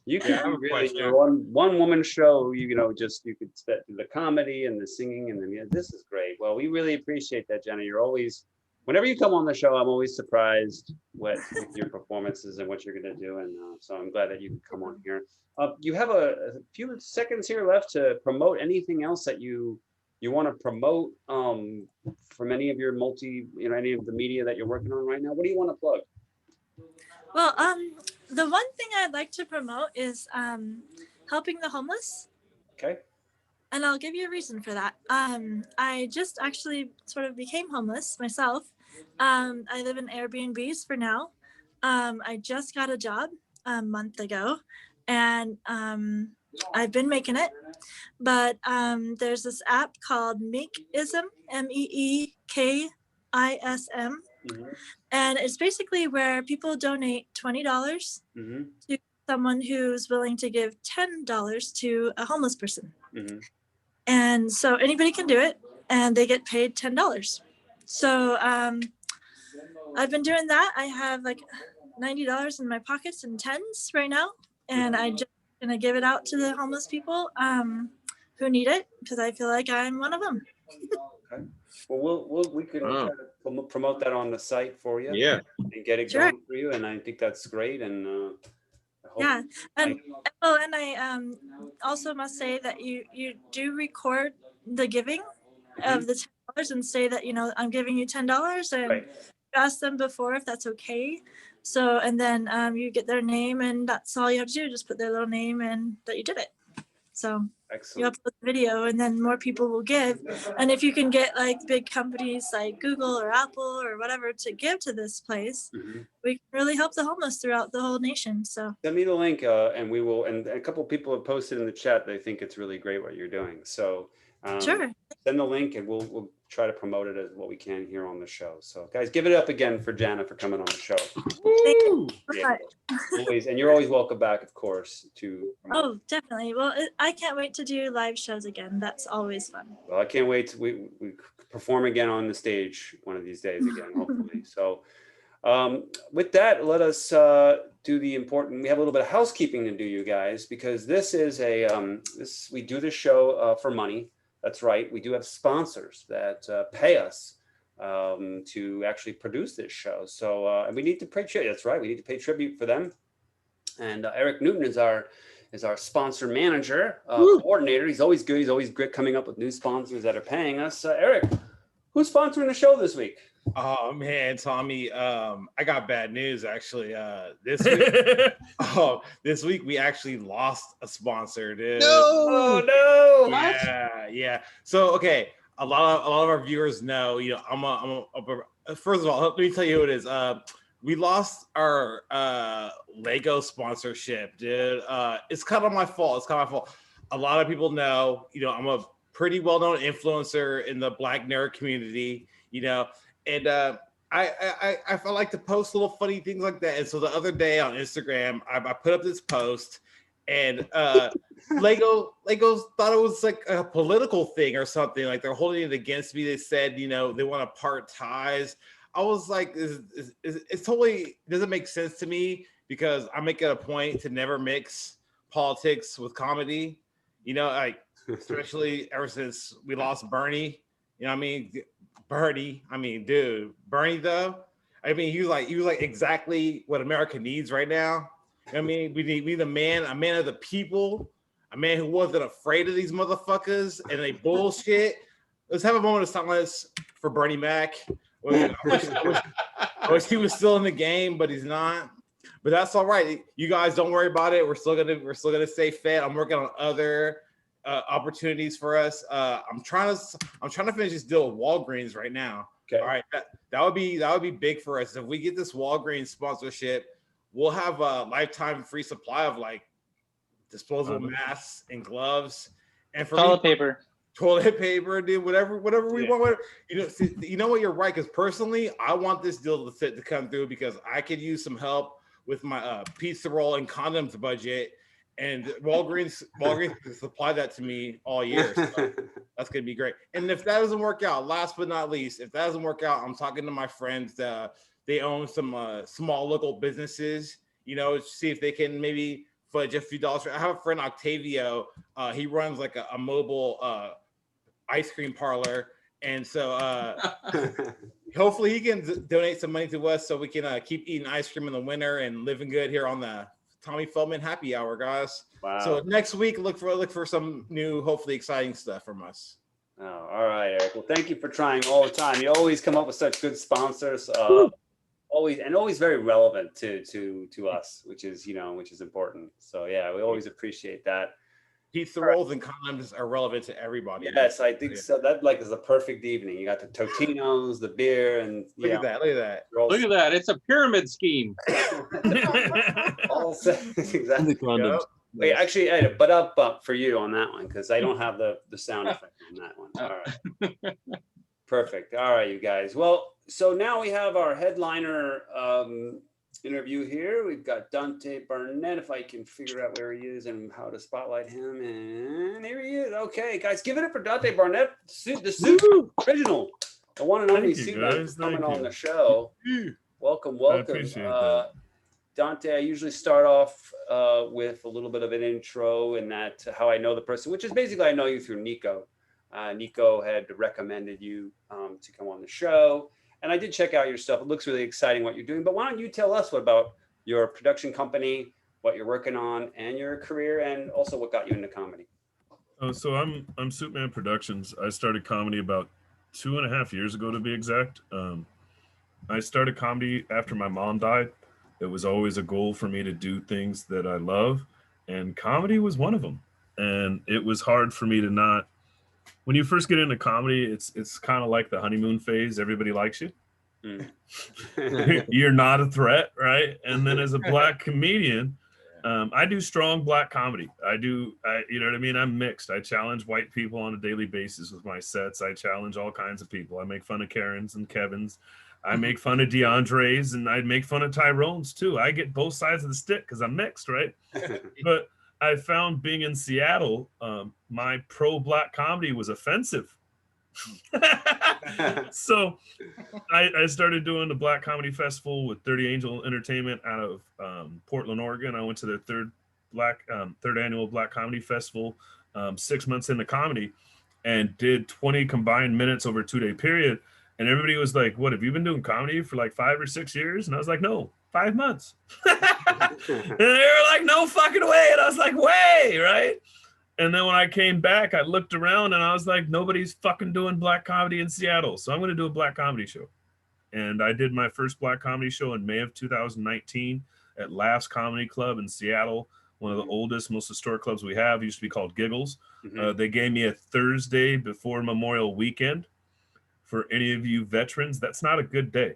Speaker 1: You can really do one woman show. You could spend the comedy and the singing and this is great. Well, we really appreciate that, Jenna. You're always, whenever you come on the show, I'm always surprised with your performances and what you're going to do, and so I'm glad that you could come on here. You have a few seconds here left to promote anything else that you want to promote from any of your any of the media that you're working on right now. What do you want to plug?
Speaker 9: Well, the one thing I'd like to promote is helping the homeless.
Speaker 1: Okay.
Speaker 9: And I'll give you a reason for that. I just actually sort of became homeless myself. I live in Airbnbs for now. I just got a job a month ago, and I've been making it. But there's this app called Meekism, MEEKISM. And it's basically where people donate $20 to someone who's willing to give $10 to a homeless person. And so anybody can do it, and they get paid $10. So I've been doing that. I have like $90 in my pockets and tens right now, and I'm just gonna give it out to the homeless people who need it, because I feel like I'm one of them.
Speaker 1: Okay. Well, we can try to promote that on the site for you.
Speaker 2: Yeah.
Speaker 1: And get it going for you, and I think that's great. And
Speaker 9: yeah, and I also must say that you do record the giving of the $10 and say that I'm giving you $10, and ask them before if that's okay. So, and then you get their name, and that's all you have to do. Just put their little name and that you did it. So you
Speaker 1: Excellent.
Speaker 9: upload the video, and then more people will give. And if you can get like big companies like Google or Apple or whatever to give to this place, we can really help the homeless throughout the whole nation. So
Speaker 1: Send me the link, and we will. And a couple people have posted in the chat. They think it's really great what you're doing. So
Speaker 9: sure.
Speaker 1: Send the link, and we'll try to promote it as what we can here on the show. So guys, give it up again for Jana for coming on the show.
Speaker 9: Thank you so
Speaker 1: Yeah,
Speaker 9: much.
Speaker 1: always, and you're always welcome back, of course.
Speaker 9: Oh, definitely. Well, I can't wait to do live shows again. That's always fun.
Speaker 1: Well, I can't wait to we perform again on the stage one of these days again, hopefully. So with that, let us do the important. We have a little bit of housekeeping to do, you guys, because this is we do this show for money. That's right. We do have sponsors that pay us to actually produce this show. So and we need to pay tribute. That's right. We need to pay tribute for them. And Eric Newton is our sponsor manager, coordinator. He's always good. He's always great coming up with new sponsors that are paying us. Eric, who's sponsoring the show this week?
Speaker 2: Oh man, Tommy, I got bad news actually. This week, this week we actually lost a sponsor, dude.
Speaker 1: No, oh, no.
Speaker 2: Yeah. So okay, a lot of our viewers know, you know, first of all, let me tell you who it is. We lost our Lego sponsorship, dude. It's kind of my fault. A lot of people know, you know, I'm a pretty well-known influencer in the Black nerd community, you know. And I like to post little funny things like that. And so the other day on Instagram, I put up this post, and Lego thought it was like a political thing or something. Like they're holding it against me. They said, you know, they want to part ties. I was like, it's totally doesn't make sense to me, because I make it a point to never mix politics with comedy. You know, like especially ever since we lost Bernie. You know what I mean? Bernie, I mean, dude, Bernie though, I mean, he was like exactly what America needs right now. I mean, we need a man of the people, a man who wasn't afraid of these motherfuckers and they bullshit. Let's have a moment of silence for Bernie Mac. I wish he was still in the game, but he's not. But that's all right. You guys don't worry about it. We're still gonna stay fed. I'm working on other opportunities for us. I'm trying to finish this deal with Walgreens right now. Okay. All right, that would be big for us. If we get this Walgreens sponsorship, we'll have a lifetime free supply of like disposable masks and gloves, and for toilet paper, dude. Whatever we want. You know what? You're right. Because personally, I want this deal to come through, because I could use some help with my pizza roll and condoms budget. And Walgreens can supply that to me all year. So that's gonna be great. And if that doesn't work out, last but not least, if that doesn't work out, I'm talking to my friends. They own some small local businesses. You know, see if they can maybe fudge a few dollars. I have a friend, Octavio. He runs like a mobile ice cream parlor, and so hopefully he can donate some money to us so we can keep eating ice cream in the winter and living good here on the Tommy Feldman happy hour, guys. Wow. So next week, look for some new, hopefully exciting stuff from us.
Speaker 1: Oh, all right, Eric. Well, thank you for trying all the time. You always come up with such good sponsors. Always very relevant to us, which is important. So yeah, we always appreciate that.
Speaker 2: Pizza rolls and condoms are relevant to everybody.
Speaker 1: Yes, I think so. That like is a perfect evening. You got the Totinos, the beer, and
Speaker 2: look at that.
Speaker 7: Look at that. It's a pyramid scheme.
Speaker 1: All exactly. Wait, actually, I had a butt up for you on that one, because I don't have the sound effect on that one. All right. Perfect. All right, you guys. Well, so now we have our headliner interview here. We've got Duante Barnett, if I can figure out where he is and how to spotlight him. And here he is. Okay, guys, give it up for Duante Barnett, the suit original, the one and only SuitMan coming on the show. Welcome.
Speaker 8: I appreciate that.
Speaker 1: Duante, I usually start off with a little bit of an intro, and that how I know the person, which is basically I know you through Niko. Niko had recommended you to come on the show. And I did check out your stuff. It looks really exciting what you're doing. But why don't you tell us about your production company, what you're working on, and your career, and also what got you into comedy?
Speaker 8: So I'm SuitMan Productions. I started comedy about 2.5 years ago, to be exact. I started comedy after my mom died. It was always a goal for me to do things that I love, and comedy was one of them. And it was hard for me to not. When you first get into comedy, it's kind of like the honeymoon phase. Everybody likes you. You're not a threat, right? And then as a black comedian, I do strong black comedy. You know what I mean? I'm mixed. I challenge white people on a daily basis with my sets. I challenge all kinds of people. I make fun of Karens and Kevins. I make fun of DeAndres, and I make fun of Tyrones too. I get both sides of the stick because I'm mixed, right? But I found being in Seattle, my pro-black comedy was offensive. So I started doing the Black Comedy Festival with 30 Angel Entertainment out of Portland, Oregon. I went to their third annual Black Comedy Festival 6 months into comedy and did 20 combined minutes over a 2-day period. And everybody was like, what, have you been doing comedy for like 5 or 6 years? And I was like, no, 5 months. And they were like, no fucking way. And I was like, way, right? And then when I came back, I looked around and I was like, nobody's fucking doing black comedy in Seattle. So I'm going to do a black comedy show. And I did my first black comedy show in May of 2019 at Laughs Comedy Club in Seattle, one of the oldest, most historic clubs we have. It used to be called Giggles. They gave me a Thursday before Memorial Weekend. For any of you veterans, that's not a good day.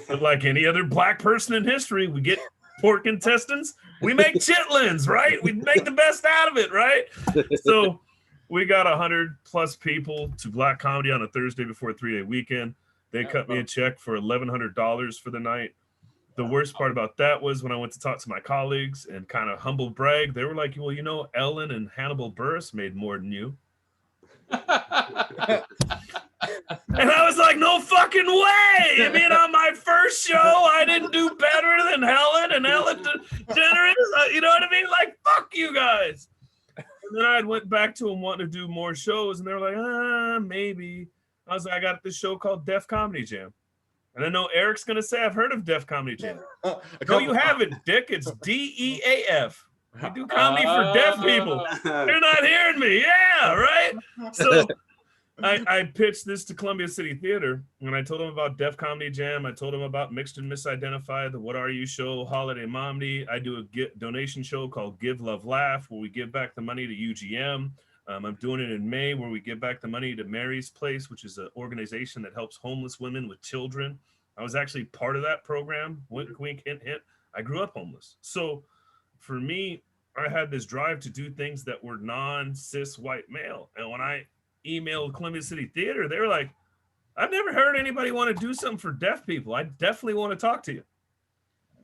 Speaker 8: But like any other black person in history, we get pork intestines, we make chitlins, right? We make the best out of it, right? So we got 100+ people to black comedy on a Thursday before a 3-day weekend. They cut me a check for $1,100 for the night. The worst part about that was when I went to talk to my colleagues and kind of humble brag, they were like, well, you know, Ellen and Hannibal Buress made more than you. And I was like, no fucking way. I mean, on my first show, I didn't do better than Helen and Ellen DeGeneres. You know what I mean? Like, fuck you guys. And then I went back to them wanting to do more shows, and they were like, maybe. I was like, I got this show called Def Comedy Jam. And I know Eric's going to say, I've heard of Def Comedy Jam. No, you haven't, Dick. It's DEAF. We do comedy for deaf people. You're not hearing me. Yeah, right? So I pitched this to Columbia City Theater, and I told them about Def Comedy Jam. I told them about Mixed and Misidentified, the What Are You show, Holiday Mommy. I do a donation show called Give, Love, Laugh, where we give back the money to UGM. I'm doing it in May, where we give back the money to Mary's Place, which is an organization that helps homeless women with children. I was actually part of that program. Wink, wink, hint, hint. I grew up homeless. So for me, I had this drive to do things that were non-cis white male. And when I emailed Columbia City Theater, they were like, I've never heard anybody want to do something for deaf people. I definitely want to talk to you.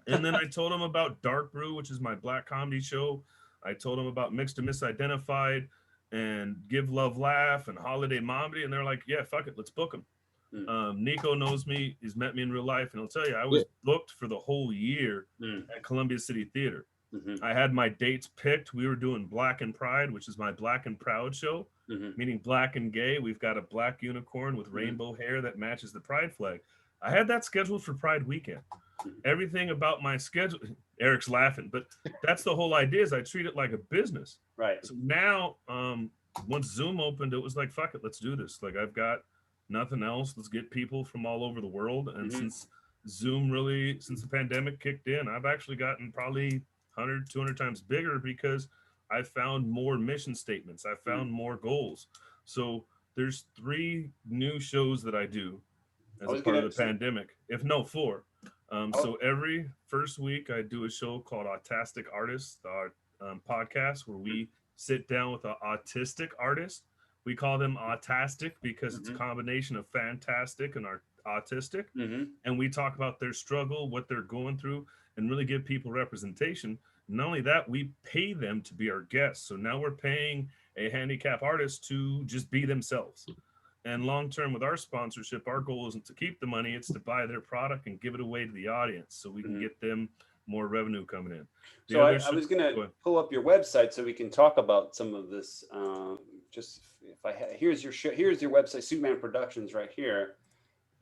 Speaker 8: And then I told them about Dark Brew, which is my black comedy show. I told them about Mixed and Misidentified and Give, Love, Laugh and Holiday Mommy. And they're like, yeah, fuck it, let's book them. Niko knows me. He's met me in real life. And he'll tell you, I was booked for the whole year at Columbia City Theater. I had my dates picked. We were doing Black and Pride, which is my Black and Proud show, meaning black and gay. We've got a black unicorn with rainbow hair that matches the Pride flag. I had that scheduled for Pride weekend. Everything about my schedule, Eric's laughing, but that's the whole idea, is I treat it like a business.
Speaker 1: Right.
Speaker 8: So now, once Zoom opened, it was like, fuck it, let's do this. Like, I've got nothing else. Let's get people from all over the world. And since Zoom since the pandemic kicked in, I've actually gotten probably 100, 200 times bigger because I found more mission statements. I found more goals. So there's 3 new shows that I do as a part of the pandemic, if no 4. So every first week I do a show called Autastic Artists, our podcast, where we sit down with an autistic artist. We call them autastic because it's a combination of fantastic and autistic. And we talk about their struggle, what they're going through, and really give people representation. Not only that, we pay them to be our guests. So now we're paying a handicap artist to just be themselves. And long term with our sponsorship, our goal isn't to keep the money, it's to buy their product and give it away to the audience so we can get them more revenue coming in.
Speaker 1: So I was going to pull up your website so we can talk about some of this. Here's your website, SuitMan Productions, right here.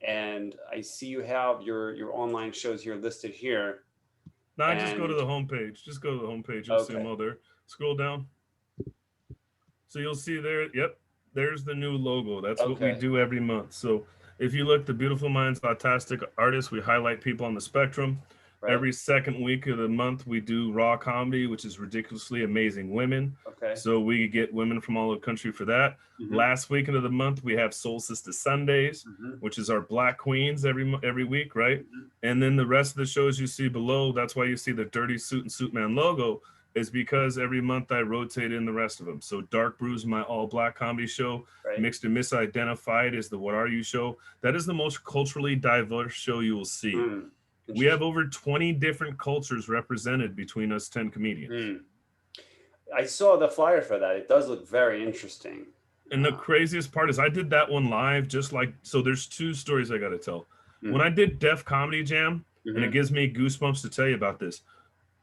Speaker 1: And I see you have your online shows here listed here.
Speaker 8: No, just go to the homepage. Just go to the homepage. You'll see them all there. Scroll down. So you'll see there. Yep. There's the new logo. That's what we do every month. So if you look, the Beautiful Minds Autistic Artists, we highlight people on the spectrum.
Speaker 1: Right.
Speaker 8: Every second week of the month, we do raw comedy, which is ridiculously amazing women.
Speaker 1: Okay.
Speaker 8: So we get women from all over the country for that. Last weekend of the month, we have Soul Sister Sundays, which is our Black Queens every week, right? And then the rest of the shows you see below, that's why you see the Dirty Suit and SuitMan logo, is because every month I rotate in the rest of them. So Dark Brews, my all-Black comedy show.
Speaker 1: Right.
Speaker 8: Mixed and Misidentified is the What Are You show. That is the most culturally diverse show you will see. We have over 20 different cultures represented between us 10 comedians.
Speaker 1: I saw the flyer for that. It does look very interesting.
Speaker 8: And the craziest part is I did that one live, so there's two stories I got to tell. When I did Def Comedy Jam, and it gives me goosebumps to tell you about this,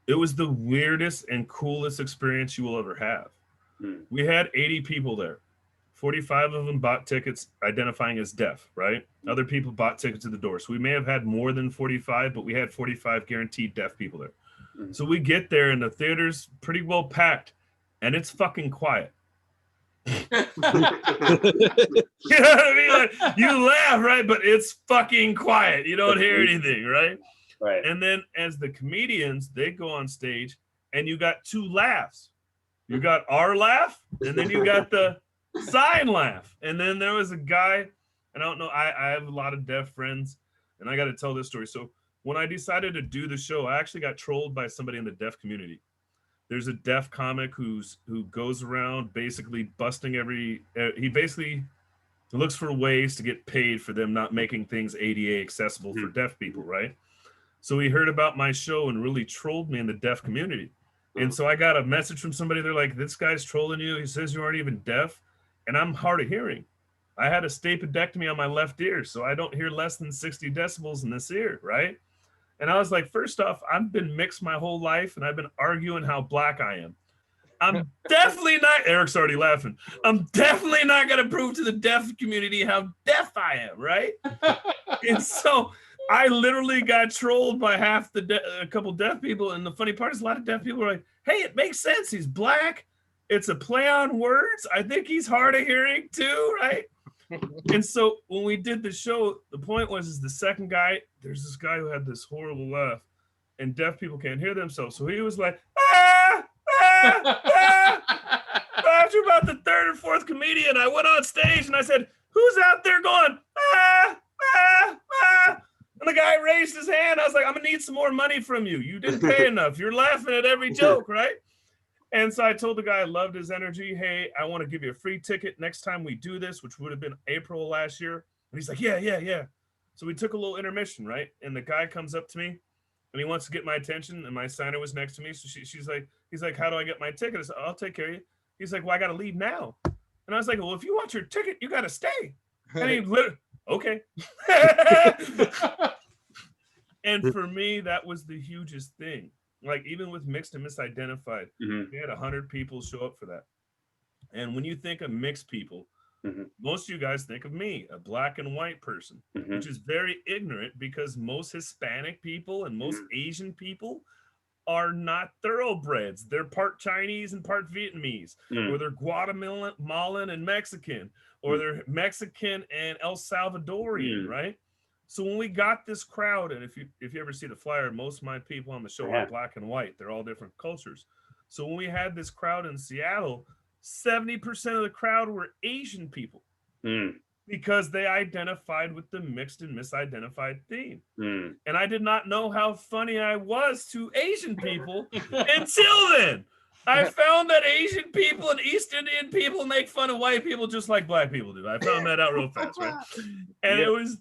Speaker 8: it was the weirdest and coolest experience you will ever have. We had 80 people there. 45 of them bought tickets identifying as deaf, right? Other people bought tickets to the door. So we may have had more than 45, but we had 45 guaranteed deaf people there. So we get there and the theater's pretty well packed and it's fucking quiet. You know what I mean? Like, you laugh, right? But it's fucking quiet. You don't hear anything, right?
Speaker 1: Right.
Speaker 8: And then as the comedians, they go on stage and you got two laughs. You got our laugh and then you got the sign laugh. And then there was a guy, and I don't know, I have a lot of deaf friends, and I got to tell this story. So when I decided to do the show, I actually got trolled by somebody in the deaf community. There's a deaf comic who goes around basically busting he basically looks for ways to get paid for them not making things ADA accessible for deaf people, right? So he heard about my show and really trolled me in the deaf community. And so I got a message from somebody. They're like, this guy's trolling you. He says you aren't even deaf. And I'm hard of hearing. I had a stapedectomy on my left ear, so I don't hear less than 60 decibels in this ear, right? And I was like, first off, I've been mixed my whole life, and I've been arguing how Black I am. I'm definitely not, Eric's already laughing. I'm definitely not going to prove to the deaf community how deaf I am, right? And so I literally got trolled by a couple deaf people. And the funny part is a lot of deaf people are like, hey, it makes sense. He's Black. It's a play on words. I think he's hard of hearing too, right? And so when we did the show, the point was the second guy, there's this guy who had this horrible laugh and deaf people can't hear themselves. So he was like, ah, ah, ah. After about the third or fourth comedian, I went on stage and I said, who's out there going, ah, ah, ah? And the guy raised his hand. I was like, I'm gonna need some more money from you. You didn't pay enough. You're laughing at every joke, right? And so I told the guy I loved his energy. Hey, I want to give you a free ticket next time we do this, which would have been April last year. And he's like, yeah. So we took a little intermission, right? And the guy comes up to me and he wants to get my attention. And my signer was next to me. So he's like, how do I get my ticket? I said, I'll take care of you. He's like, well, I got to leave now. And I was like, well, if you want your ticket, you got to stay. And he literally, okay. And for me, that was the hugest thing. Like even with Mixed and Misidentified, we had 100 people show up for that. And when you think of mixed people, most of you guys think of me, a Black and white person, which is very ignorant because most Hispanic people and most Asian people are not thoroughbreds. They're part Chinese and part Vietnamese, or they're Guatemalan and Mexican, or they're Mexican and El Salvadorian, right? So when we got this crowd, and if you ever see the flyer, most of my people on the show are Black and white. They're all different cultures. So when we had this crowd in Seattle, 70% of the crowd were Asian people because they identified with the Mixed and Misidentified theme. And I did not know how funny I was to Asian people until then. I found that Asian people and East Indian people make fun of white people just like Black people do. I found that out real fast, right? And it was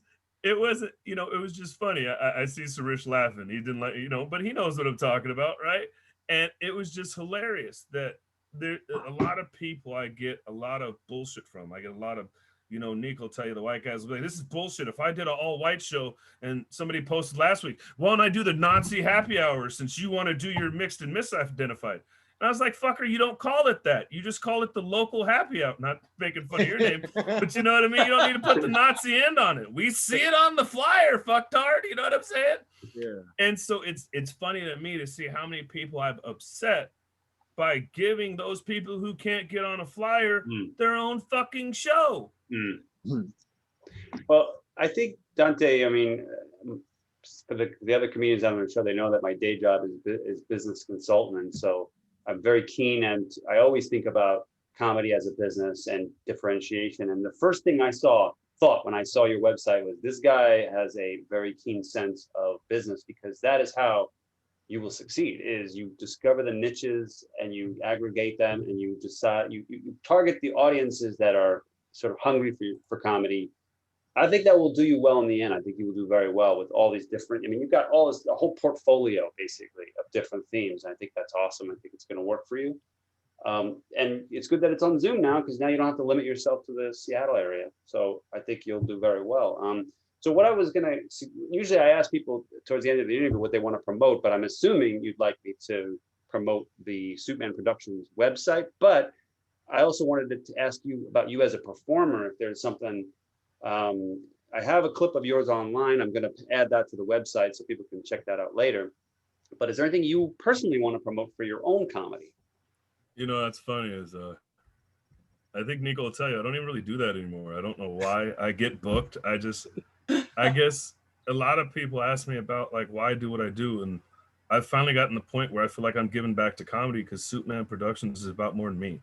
Speaker 8: just funny. I see Sirish laughing. He didn't like, but he knows what I'm talking about, right? And it was just hilarious that there a lot of people I get a lot of bullshit from. I get a lot of, Niko will tell you the white guys will be like, this is bullshit. If I did an all white show and somebody posted last week, why don't I do the Nazi happy hour since you want to do your Mixed and Misidentified? And I was like, fucker, you don't call it that. You just call it the local happy hour. Not making fun of your name, but you know what I mean? You don't need to put the Nazi end on it. We see it on the flyer, fucktard. You know what I'm saying? Yeah. And so it's funny to me to see how many people I've upset by giving those people who can't get on a flyer their own fucking show.
Speaker 1: Well, I think Duante, I mean, for the other comedians on the show, they know that my day job is business consultant. And so I'm very keen, and I always think about comedy as a business and differentiation. And the first thing I thought when I saw your website was, this guy has a very keen sense of business, because that is how you will succeed, is you discover the niches and you aggregate them, and you decide, you target the audiences that are sort of hungry for comedy. I think that will do you well in the end. I think you will do very well with all these different, I mean, you've got a whole portfolio basically of different themes. I think that's awesome. I think it's going to work for you. And it's good that it's on Zoom now, because now you don't have to limit yourself to the Seattle area. So I think you'll do very well. So what I was usually I ask people towards the end of the interview what they want to promote, but I'm assuming you'd like me to promote the SuitMan Productions website. But I also wanted to ask you about you as a performer, if there's something. I have a clip of yours online. I'm going to add that to the website so people can check that out later. But is there anything you personally want to promote for your own comedy?
Speaker 8: You know, that's funny is I think Niko will tell you, I don't even really do that anymore. I don't know why I get booked. I guess a lot of people ask me about like why I do what I do, and I've finally gotten the point where I feel like I'm giving back to comedy, because SuitMan Productions is about more than me.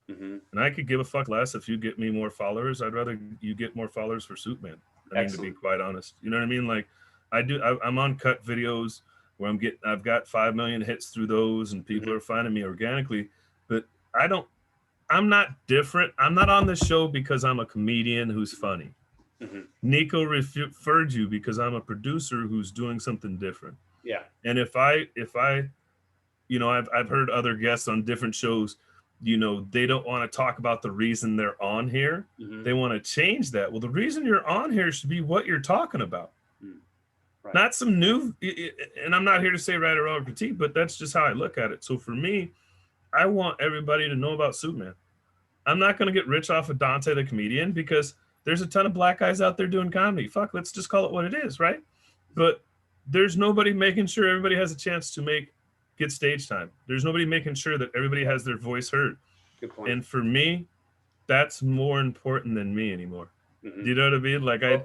Speaker 8: And I could give a fuck less if you get me more followers. I'd rather you get more followers for SuitMan. I mean, to be quite honest, you know what I mean? Like I'm on cut videos where I've got 5 million hits through those, and people are finding me organically. But I'm not different. I'm not on the show because I'm a comedian who's funny. Niko referred you because I'm a producer who's doing something different.
Speaker 1: Yeah.
Speaker 8: And if I, you know, I've heard other guests on different shows, you know, they don't want to talk about the reason they're on here. They want to change that. Well, the reason you're on here should be what you're talking about. Right. Not some new, and I'm not here to say right or wrong critique, but that's just how I look at it. So for me, I want everybody to know about SuitMan. I'm not going to get rich off of Duante the comedian, because there's a ton of black guys out there doing comedy. Fuck, let's just call it what it is, right? But there's nobody making sure everybody has a chance to get stage time. There's nobody making sure that everybody has their voice heard. Good point. And for me, that's more important than me anymore. Do you know what I mean? Like
Speaker 1: I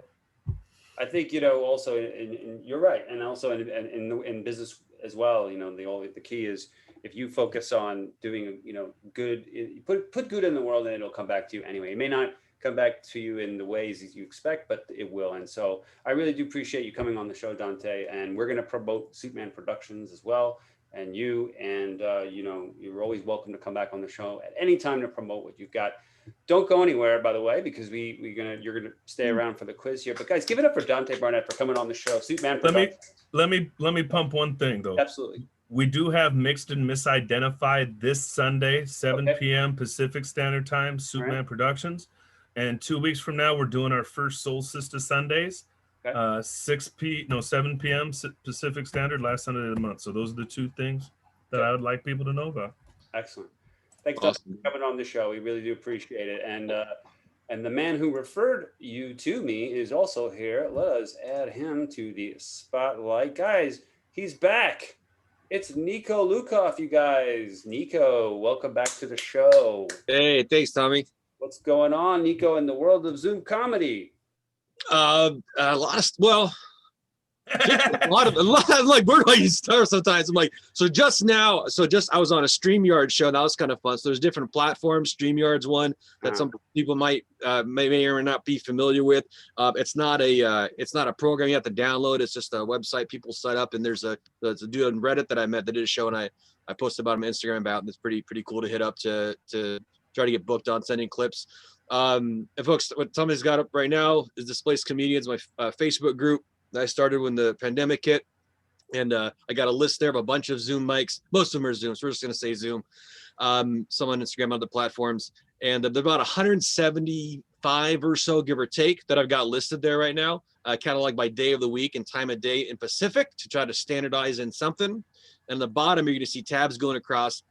Speaker 1: think, you know, also, and you're right, and also in business as well, you know, the key is, if you focus on doing, you know, good, put good in the world, and it'll come back to you anyway. It may not come back to you in the ways as you expect, but it will. And so I really do appreciate you coming on the show, Duante, and we're going to promote SuitMan Productions as well. And you know, you're always welcome to come back on the show at any time to promote what you've got. Don't go anywhere, by the way, because you're gonna stay around for the quiz here. But guys, give it up for Duante Barnett for coming on the show. SuitMan Productions.
Speaker 8: Let me pump one thing though.
Speaker 1: Absolutely.
Speaker 8: We do have Mixed and Misidentified this Sunday, 7 p.m. Pacific Standard Time, SuitMan Productions. And 2 weeks from now, we're doing our first Soul Sister Sundays, 7 p.m. Pacific Standard, last Sunday of the month. So those are the two things that I would like people to know about.
Speaker 1: Excellent. Thanks for coming on the show. We really do appreciate it. And the man who referred you to me is also here. Let us add him to the spotlight. Guys, he's back. It's Niko Lukoff, you guys. Niko, welcome back to the show.
Speaker 10: Hey, thanks, Tommy.
Speaker 1: What's going on, Niko, in the world of Zoom comedy?
Speaker 10: A lot of like, where do I start sometimes? I'm like, I was on a StreamYard show. That was kind of fun. So there's different platforms. StreamYard's one that some people may or not be familiar with. It's not a program you have to download. It's just a website people set up. And there's a dude on Reddit that I met that did a show, and I posted about him on Instagram about, and it's pretty cool to hit up to try to get booked on sending clips. And folks, what Tommy's got up right now is Displaced Comedians, my Facebook group that I started when the pandemic hit. And I got a list there of a bunch of Zoom mics. Most of them are Zoom, so we're just going to say Zoom. Some on Instagram, other platforms. And there's about 175 or so, give or take, that I've got listed there right now, kind of like by day of the week and time of day in Pacific, to try to standardize in something. And at the bottom, you're going to see tabs going across,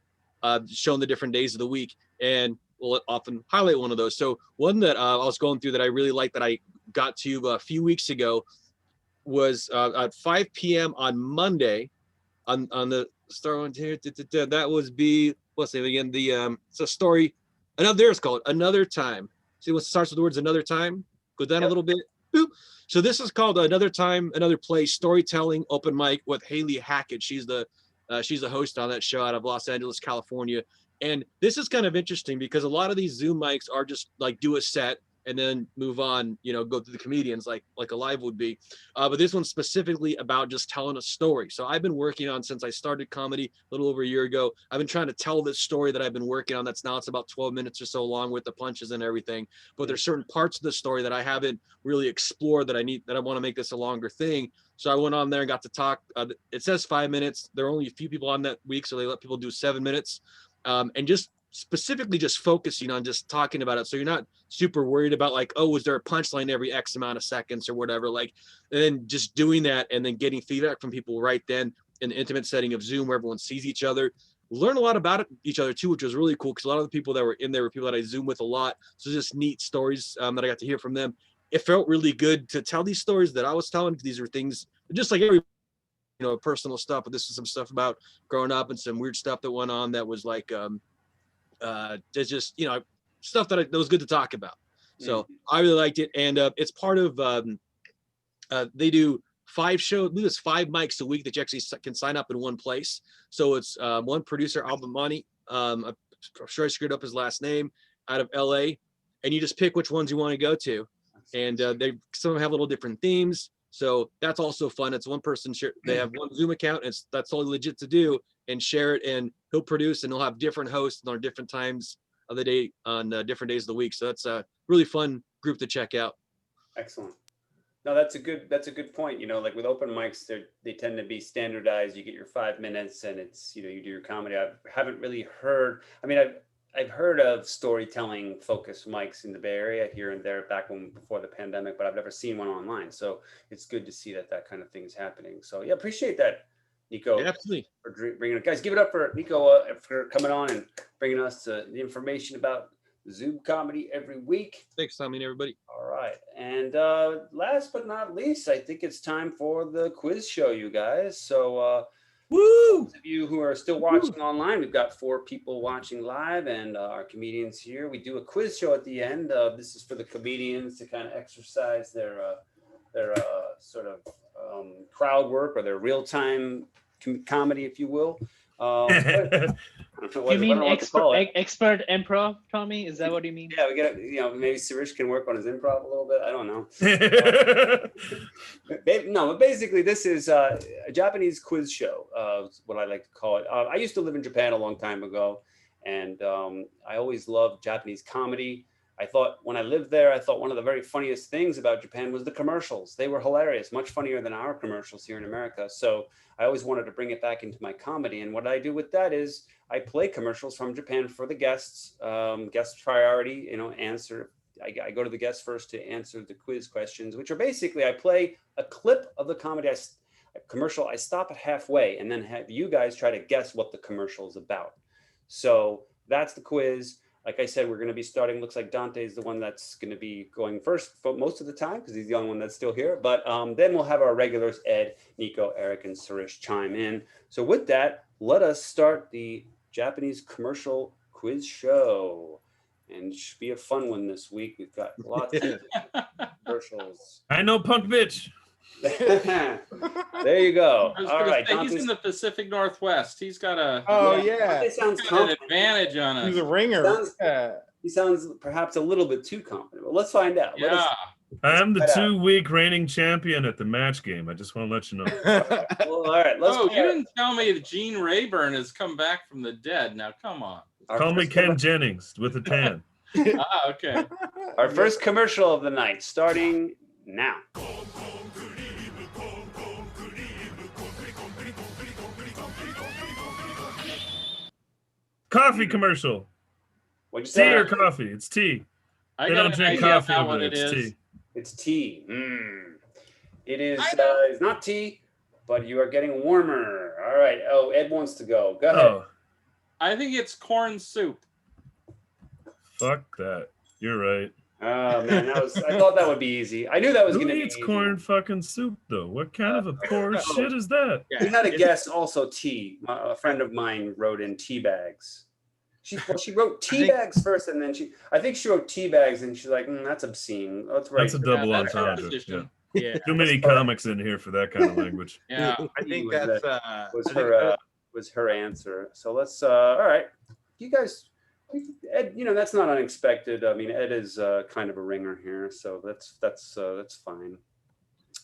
Speaker 10: showing the different days of the week. And we'll often highlight one of those. So one that I was going through that I really liked, that I got to a few weeks ago, was at 5 p.m. on Monday on the star one here. That was what's the name again? It's a story. It's called Another Time. See what starts with the words Another Time? Go down a little bit. Boop. So this is called Another Time, Another Place Storytelling Open Mic with Haley Hackett. She's the host on that show out of Los Angeles, California. And this is kind of interesting because a lot of these Zoom mics are just like do a set and then move on, you know, go through the comedians like a live would be. But this one's specifically about just telling a story. So I've been working on, since I started comedy a little over a year ago, I've been trying to tell this story that I've been working on. It's about 12 minutes or so long with the punches and everything. But there's certain parts of the story that I haven't really explored that I want to make this a longer thing. So I went on there and got to talk. It says 5 minutes. There are only a few people on that week, so they let people do 7 minutes. And just specifically just focusing on just talking about it. So you're not super worried about like, oh, was there a punchline every X amount of seconds or whatever, like, and then just doing that and then getting feedback from people right then in the intimate setting of Zoom where everyone sees each other. Learn a lot about each other too, which was really cool because a lot of the people that were in there were people that I Zoom with a lot. So just neat stories that I got to hear from them. It felt really good to tell these stories that I was telling. These are things just like every, you know, personal stuff, but this is some stuff about growing up and some weird stuff that went on that was like, just, you know, stuff that was good to talk about. So I really liked it. And it's part of, they do 5 shows, I believe it's 5 mics a week that you actually can sign up in one place. So it's one producer, Albamani, I'm sure I screwed up his last name, out of LA. And you just pick which ones you want to go to. And some of them have little different themes. So that's also fun. It's one person, they have one Zoom account, and that's totally legit to do, and share it, and he'll produce, and he'll have different hosts on different times of the day on different days of the week. So that's a really fun group to check out.
Speaker 1: Excellent. No, that's a good point. You know, like with open mics, they tend to be standardized. You get your 5 minutes, and it's, you know, you do your comedy. I haven't really heard. I mean, I've heard of storytelling focused mics in the Bay Area here and there before the pandemic, but I've never seen one online. So it's good to see that kind of thing is happening. So yeah, appreciate that, Niko.
Speaker 10: Yeah, absolutely.
Speaker 1: For bringing it. Guys, give it up for Niko for coming on and bringing us the information about Zoom comedy every week.
Speaker 10: Thanks, Tommy, everybody.
Speaker 1: All right. And last but not least, I think it's time for the quiz show, you guys. So woo! Those of you who are still watching online, we've got 4 people watching live and our comedians here. We do a quiz show at the end. This is for the comedians to kind of exercise their sort of crowd work or their real-time comedy, if you will.
Speaker 6: You mean expert improv, Tommy? Is that what you mean?
Speaker 1: Yeah, we got, you know, maybe Sirish can work on his improv a little bit. I don't know. No, but basically this is a Japanese quiz show, what I like to call it. I used to live in Japan a long time ago, and I always loved Japanese comedy. I thought when I lived there, I thought one of the very funniest things about Japan was the commercials. They were hilarious, much funnier than our commercials here in America. So I always wanted to bring it back into my comedy. And what I do with that is I play commercials from Japan for the guests, guest priority, you know, answer. I go to the guests first to answer the quiz questions, which are basically, I play a clip of the comedy commercial. I stop it halfway and then have you guys try to guess what the commercial is about. So that's the quiz. Like I said, we're going to be starting. Looks like Duante is the one that's going to be going first for most of the time because he's the only one that's still here. But then we'll have our regulars, Ed, Niko, Eric, and Sirish chime in. So with that, let us start the Japanese commercial quiz show. And it should be a fun one this week. We've got lots of commercials.
Speaker 8: I know, punk bitch.
Speaker 1: There you go. All right,
Speaker 7: he's in the Pacific Northwest. He's got a
Speaker 1: an
Speaker 7: advantage on us.
Speaker 2: He's a ringer.
Speaker 1: He sounds perhaps a little bit too confident. But let's find out.
Speaker 8: I'm the 2-week reigning champion at the match game. I just want to let you know.
Speaker 1: Well, all right.
Speaker 7: You didn't tell me that Gene Rayburn has come back from the dead. Now, come on.
Speaker 8: Call me Ken Jennings with a tan.
Speaker 7: Okay.
Speaker 1: Our first commercial of the night, starting now.
Speaker 8: Coffee commercial.
Speaker 1: What'd you say?
Speaker 8: Tea or coffee? It's tea.
Speaker 7: I
Speaker 8: they don't drink coffee over there. It's tea.
Speaker 1: It's tea. It is. It's not tea, but you are getting warmer. All right. Oh, Ed wants to go. Go ahead.
Speaker 8: Oh.
Speaker 7: I think it's corn soup.
Speaker 8: Fuck that. You're right.
Speaker 1: Oh man, I thought that would be easy. I knew that was going to be easy.
Speaker 8: Who eats corn fucking soup though? What kind of a poor shit is that?
Speaker 1: We had a guess also tea. A friend of mine wrote in tea bags. She wrote tea bags first, and then I think she wrote tea bags, and she's like, that's obscene. Let's write.
Speaker 8: That's a double
Speaker 7: that's her
Speaker 8: entendre.
Speaker 7: position.
Speaker 2: Yeah.
Speaker 8: Too many comics in here for that kind of language.
Speaker 7: Yeah.
Speaker 2: I think
Speaker 1: was
Speaker 2: that's
Speaker 1: was her answer. So let's all right, you guys. Ed, that's not unexpected. I mean, Ed is kind of a ringer here, so that's fine.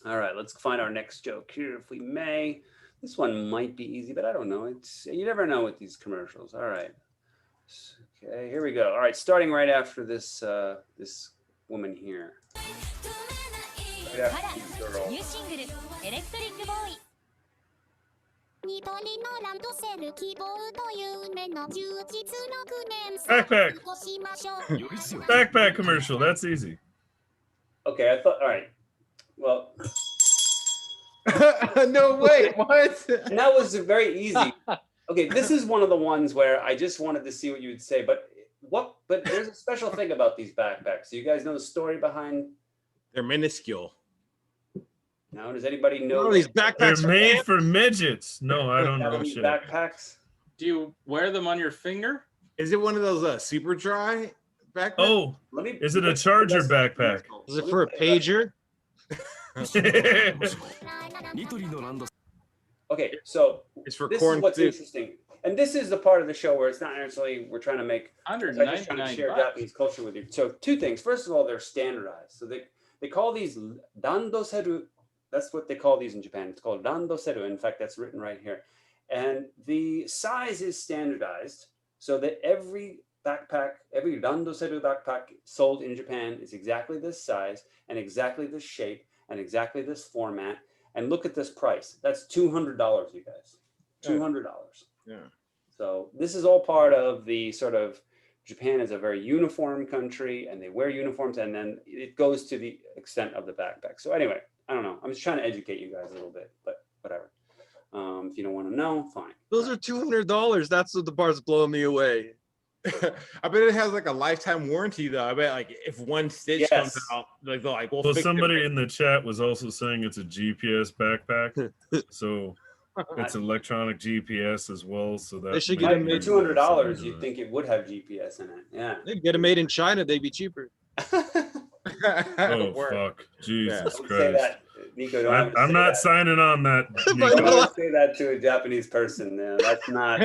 Speaker 1: All right, let's find our next joke here, if we may. This one might be easy, but I don't know. You never know with these commercials. All right. Okay, here we go. All right, starting right after this this woman here. Right after this girl.
Speaker 8: Backpack commercial. That's easy.
Speaker 1: Okay, I thought. All right. Well.
Speaker 2: No way. What?
Speaker 1: And that was very easy. Okay, this is one of the ones where I just wanted to see what you would say, but there's a special thing about these backpacks. Do you guys know the story behind?
Speaker 2: They're minuscule.
Speaker 1: Now, does anybody know
Speaker 10: these backpacks
Speaker 8: They're made for midgets. No, I don't know
Speaker 1: these
Speaker 8: shit.
Speaker 1: backpacks?
Speaker 7: Do you wear them on your finger?
Speaker 2: Is it one of those super dry backpacks?
Speaker 8: Oh, is it a Charger backpack?
Speaker 10: Is it for a pager?
Speaker 1: Okay, so
Speaker 2: it's for
Speaker 1: this
Speaker 2: corn
Speaker 1: is what's
Speaker 2: soup.
Speaker 1: interesting. And this is the part of the show where it's not necessarily we're trying to make
Speaker 7: Under
Speaker 1: I'm just trying to
Speaker 7: 99
Speaker 1: share
Speaker 7: bucks.
Speaker 1: Japanese culture with you. So two things. First of all, they're standardized. So they call these randoseru. That's what they call these in Japan. It's called randoseru. In fact, that's written right here. And the size is standardized so that every randoseru backpack sold in Japan is exactly this size and exactly this shape and exactly this format. And look at this price. That's $200, you guys. $200.
Speaker 2: Yeah.
Speaker 1: So this is all part of the sort of Japan is a very uniform country and they wear uniforms, and then it goes to the extent of the backpack. So anyway, I don't know. I'm just trying to educate you guys a little bit, but whatever. If you don't want to know, fine.
Speaker 10: Those are $200. That's what the part's blowing me away.
Speaker 2: I bet it has like a lifetime warranty though. I bet like if one stitch comes out, like they're like,
Speaker 8: Well,
Speaker 2: fix
Speaker 8: somebody
Speaker 2: it.
Speaker 8: in the chat was also saying it's a GPS backpack, so it's electronic GPS as well. So that
Speaker 10: They should
Speaker 8: might
Speaker 10: get
Speaker 8: be
Speaker 10: it
Speaker 1: For $200,
Speaker 8: something
Speaker 1: you'd
Speaker 8: to
Speaker 1: think it would have GPS in it. Yeah.
Speaker 10: They'd get it made in China. They'd be cheaper.
Speaker 8: it. Oh fuck, Jesus
Speaker 1: Don't say
Speaker 8: Christ!
Speaker 1: that, Nico. Don't ever
Speaker 8: I'm
Speaker 1: say
Speaker 8: not
Speaker 1: that.
Speaker 8: signing on that.
Speaker 1: Don't
Speaker 8: Nico.
Speaker 1: ever say that to a Japanese person. That's not.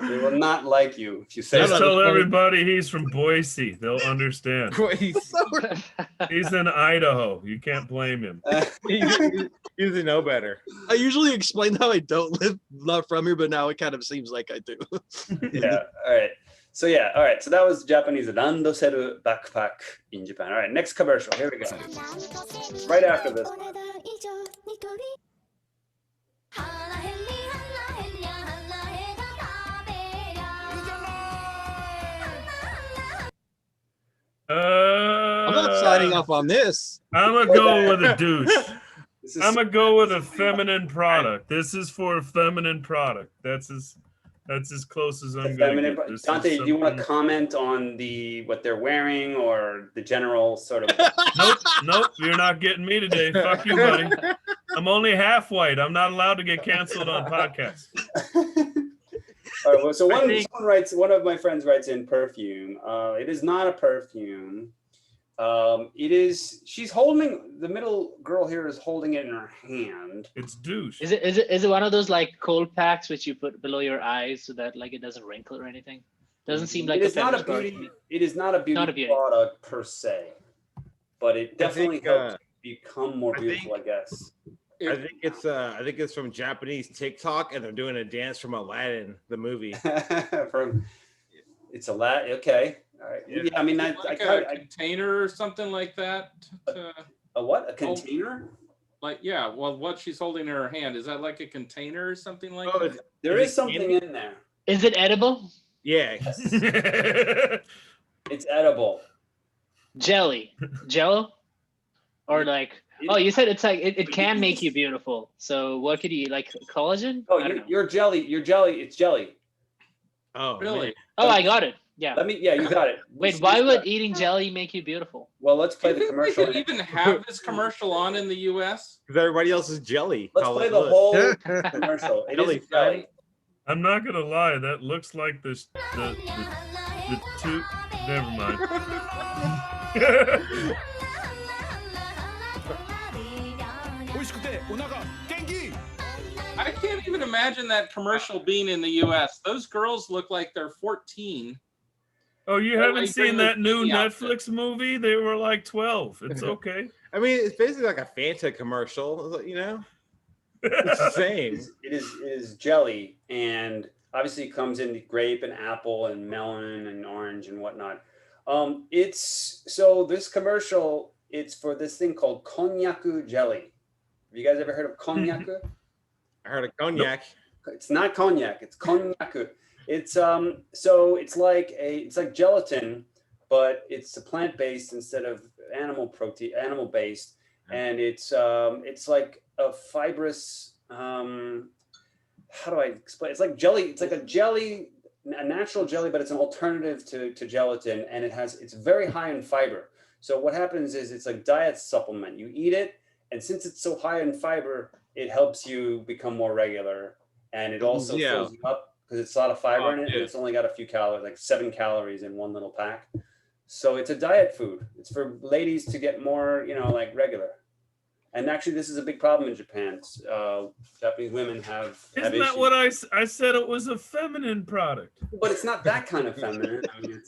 Speaker 1: They will not like you if you say
Speaker 8: Just
Speaker 1: that.
Speaker 8: tell everybody he's from Boise. They'll understand. He's in Idaho. You can't blame him.
Speaker 2: You usually know better.
Speaker 10: I usually explain how I don't live, not from here, but now it kind of seems like I do.
Speaker 1: Yeah. All right. So yeah. All right. So that was Japanese randoseru backpack in Japan. All right. Next commercial. Here we go. Right after this.
Speaker 10: I'm not signing off on this.
Speaker 8: I'm gonna go with a douche. I'm gonna go with a feminine product. This is for a feminine product. That's as close as I'm gonna get. This is
Speaker 1: Dante, do you want to
Speaker 8: something-
Speaker 1: comment on what they're wearing or the general sort of?
Speaker 8: Nope, you're not getting me today. Fuck you, buddy. I'm only half white. I'm not allowed to get canceled on podcasts.
Speaker 1: All right, well, so one of my friends writes in perfume. It is not a perfume. It is. She's holding the middle girl here is holding it in her hand.
Speaker 8: It's douche.
Speaker 6: Is it one of those like cold packs which you put below your eyes so that like it doesn't wrinkle or anything? Doesn't seem like
Speaker 1: It is not a
Speaker 6: feminine
Speaker 1: beauty.
Speaker 6: product.
Speaker 1: It is not a beauty product per se, but it definitely helps you become more beautiful, I guess.
Speaker 2: I think it's from Japanese TikTok, and they're doing a dance from Aladdin, the movie.
Speaker 1: It's Aladdin. Okay. All right. Yeah, I mean,
Speaker 7: Like a container or something like that.
Speaker 1: A what? A container?
Speaker 7: Well, what she's holding in her hand, is that like a container or something like that?
Speaker 1: There is something in there.
Speaker 6: Is it edible?
Speaker 2: Yeah.
Speaker 1: It's edible.
Speaker 6: Jelly. Jello? Or like, you said it's like, it can make you beautiful. So what could you, like collagen?
Speaker 1: Oh, your jelly. It's jelly.
Speaker 2: Oh,
Speaker 7: really?
Speaker 2: man.
Speaker 6: Oh, I got it. Yeah.
Speaker 1: You got it.
Speaker 6: Wait, why would eating jelly make you beautiful?
Speaker 1: Well, let's play the
Speaker 7: Do you think
Speaker 1: commercial.
Speaker 7: we could even have this commercial on in the U.S.?
Speaker 2: Because everybody else is jelly.
Speaker 1: Let's
Speaker 2: How
Speaker 1: play
Speaker 2: it
Speaker 1: the
Speaker 2: looks.
Speaker 1: whole commercial. It
Speaker 2: Jelly
Speaker 1: is jelly.
Speaker 8: I'm not gonna lie. That looks like the two. Never mind.
Speaker 7: I can't even imagine that commercial being in the U.S. Those girls look like they're 14.
Speaker 8: Oh, you
Speaker 7: They're
Speaker 8: haven't
Speaker 7: like
Speaker 8: seen
Speaker 7: in
Speaker 8: that new
Speaker 7: bikini outfit.
Speaker 8: Netflix movie? They were like 12. It's okay.
Speaker 2: I mean, it's basically like a Fanta commercial, you know? It's the same.
Speaker 1: It is jelly, and obviously it comes in grape and apple and melon and orange and whatnot. This commercial, it's for this thing called Konnyaku jelly. Have you guys ever heard of Konnyaku?
Speaker 2: I heard of cognac.
Speaker 1: Nope. It's not cognac. It's Konnyaku. It's it's like gelatin, but it's a plant-based instead of animal-based, and it's like a fibrous. How do I explain? It's like jelly. It's like a natural jelly, but it's an alternative to gelatin, and it's very high in fiber. So what happens is it's a diet supplement. You eat it, and since it's so high in fiber, it helps you become more regular, and it also fills you up because it's a lot of fiber in it, and it's only got a few calories, like 7 calories in one little pack. So it's a diet food. It's for ladies to get more, like regular. And actually, this is a big problem in Japan. Japanese women have
Speaker 8: Isn't that
Speaker 1: issues.
Speaker 8: what I said? It was a feminine product.
Speaker 1: But it's not that kind of feminine. I mean,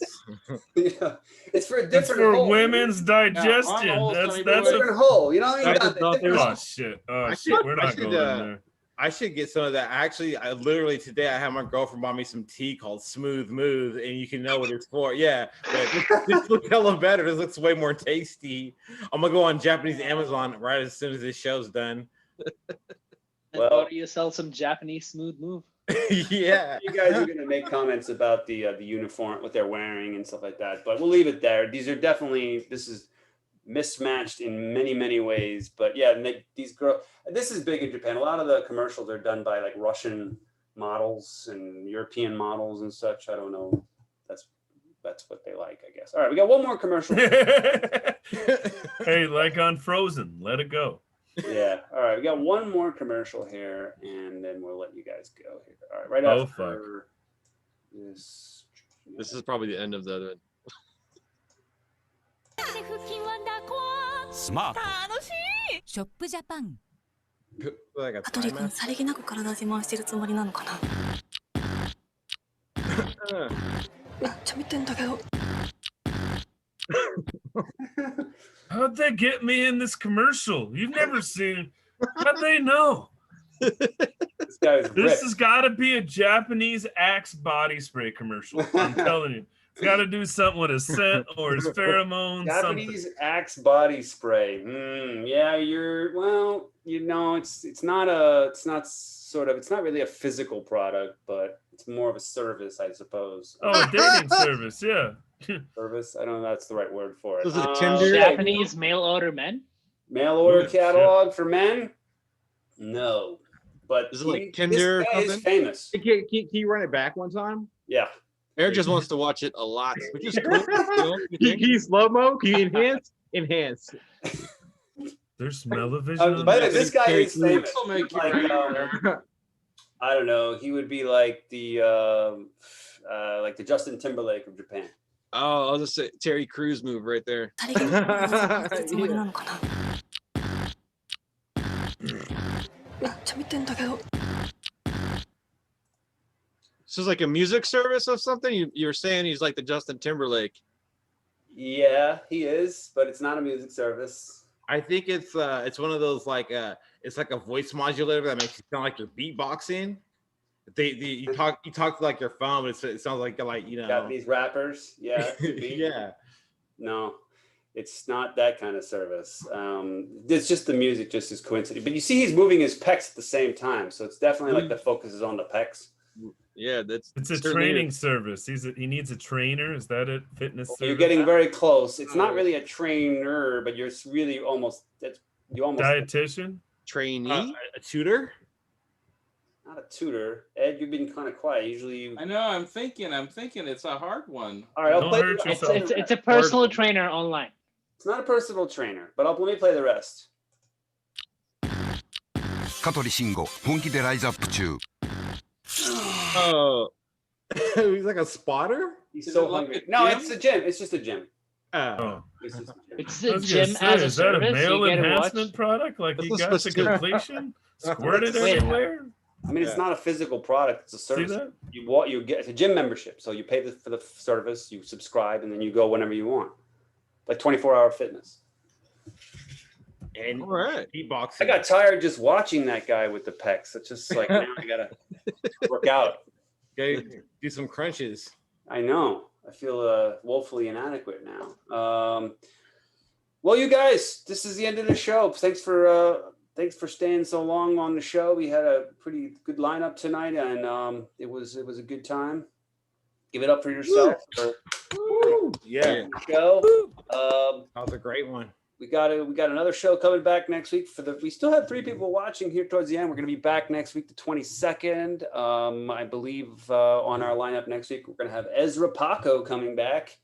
Speaker 1: it's for a different
Speaker 8: It's for
Speaker 1: hole.
Speaker 8: women's digestion. That's
Speaker 1: a different hole.
Speaker 8: Oh shit! Oh shit! We're not going there.
Speaker 2: I should get some of that. Actually, today I had my girlfriend buy me some tea called Smooth Move, and you can know what it's for. Yeah, this looks hella better. This looks way more tasty. I'm gonna go on Japanese Amazon right as soon as this show's done.
Speaker 6: Well, order yourself some Japanese Smooth Move.
Speaker 2: Yeah,
Speaker 1: you guys are gonna make comments about the uniform, what they're wearing, and stuff like that. But we'll leave it there. This is mismatched in many ways, but yeah, these girls, this is big in Japan. A lot of the commercials are done by like Russian models and European models and such. I don't know. That's what they like, I guess. All right, we got one more commercial.
Speaker 8: Hey, like on Frozen, let it go.
Speaker 1: Yeah. All right, we got one more commercial here, and then we'll let you guys go here. All right, right after this.
Speaker 10: This is probably the end of the other one.
Speaker 12: Smart. ショップジャパン。
Speaker 2: Like
Speaker 13: 羽鳥君さりげなく体自慢してるつもりなのかな。めっちゃ見てんだけど。
Speaker 8: How'd they get me in this commercial? You've never seen. How'd they know? This has got to be a Japanese Axe body spray commercial. I'm telling you. It's got to do something with his scent or his pheromones.
Speaker 1: Japanese Axe body spray. Yeah, it's not really a physical product, but it's more of a service, I suppose.
Speaker 8: Oh, a dating service, yeah.
Speaker 1: Service? I don't know if that's the right word for it.
Speaker 6: Is it Tinder? Japanese mail order men?
Speaker 1: Mail order catalog for men? No. But
Speaker 10: is it like Tinder?
Speaker 1: This guy is famous.
Speaker 2: Can you run it back one time?
Speaker 1: Yeah.
Speaker 10: Eric just wants to watch it a lot, which is cool.
Speaker 2: Can you slow-mo? Can you enhance? Enhance.
Speaker 8: There's smell-o-vision.
Speaker 1: By the way, this guy is famous. I don't know. He would be like the Justin Timberlake of Japan.
Speaker 10: Oh, I'll just say Terry Crews move right there. So it's like a music service or something? You're saying he's like the Justin Timberlake.
Speaker 1: Yeah, he is, but it's not a music service.
Speaker 2: I think it's one of those it's like a voice modulator that makes you sound like you're beatboxing. You talk like your phone, but it sounds like
Speaker 1: Japanese rappers. Yeah.
Speaker 2: Yeah.
Speaker 1: No, it's not that kind of service. It's just the music just is coincidence. But you see he's moving his pecs at the same time, so it's definitely like the focus is on the pecs.
Speaker 10: Yeah,
Speaker 8: it's a training service. He needs a trainer. Is that it? Fitness service?
Speaker 1: You're getting very close. It's not really a trainer, but you're really almost
Speaker 8: dietitian,
Speaker 2: trainee, a tutor.
Speaker 1: Not a tutor. Ed, you've been kind of quiet. Usually,
Speaker 7: I know. I'm thinking. It's a hard one.
Speaker 1: All right, I'll play.
Speaker 6: It's a personal trainer online.
Speaker 1: It's not a personal trainer, but let me play the rest.
Speaker 14: 香取慎吾本気でライズアップ中
Speaker 10: Oh,
Speaker 2: He's like a spotter.
Speaker 1: He's
Speaker 7: Is
Speaker 1: so
Speaker 7: it like
Speaker 1: hungry.
Speaker 7: a
Speaker 1: No,
Speaker 7: gym?
Speaker 1: it's a gym. It's just a gym.
Speaker 8: Oh.
Speaker 1: It's just a gym.
Speaker 6: It's
Speaker 8: I
Speaker 6: a
Speaker 8: was gonna
Speaker 6: gym
Speaker 8: say,
Speaker 6: as a
Speaker 8: is that a
Speaker 6: service.
Speaker 8: male
Speaker 6: You get to watch.
Speaker 8: enhancement product? Like
Speaker 10: That's
Speaker 8: he
Speaker 10: a
Speaker 8: got to
Speaker 10: specific-
Speaker 8: completion, squirted
Speaker 6: Wait.
Speaker 8: everywhere.
Speaker 1: I mean, it's not a physical product. It's a
Speaker 8: See
Speaker 1: service.
Speaker 8: that?
Speaker 1: You get it's a gym membership. So you pay for the service, you subscribe, and then you go whenever you want. Like 24-hour fitness.
Speaker 2: And
Speaker 10: all right.
Speaker 2: beatboxing.
Speaker 1: I got tired just watching that guy with the pecs. It's just like now I gotta work out.
Speaker 2: Go do some crunches.
Speaker 1: I know. I feel woefully inadequate now. Well, you guys, this is the end of the show. Thanks for staying so long on the show. We had a pretty good lineup tonight, and it was a good time. Give it up for yourself for
Speaker 2: Yeah,
Speaker 1: the show.
Speaker 2: that was a great one.
Speaker 1: We got another show coming back next week. We still have 3 people watching here towards the end. We're going to be back next week, the 22nd. I believe on our lineup next week, we're going to have Ezra Paco coming back,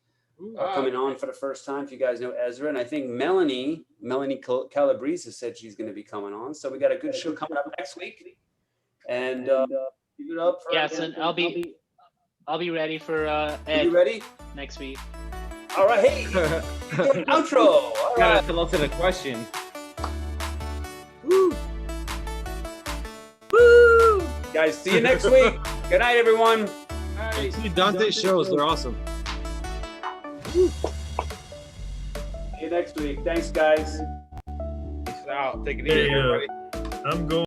Speaker 1: coming on for the first time. If you guys know Ezra, and I think Melanie Calabrese said she's going to be coming on. So we got a good show coming up next week. And give it up for
Speaker 6: Yes, and I'll be ready for Ed
Speaker 1: you ready?
Speaker 6: next week.
Speaker 1: All right, hey, outro. All
Speaker 2: Gotta
Speaker 1: right.
Speaker 2: fill us in a question.
Speaker 1: Woo. Guys, see you next week. Good night, everyone.
Speaker 10: See Dante's shows. They're awesome.
Speaker 1: See you next week. Thanks, guys.
Speaker 2: Peace out. Take it
Speaker 8: Hey,
Speaker 2: easy, everybody.
Speaker 8: I'm going.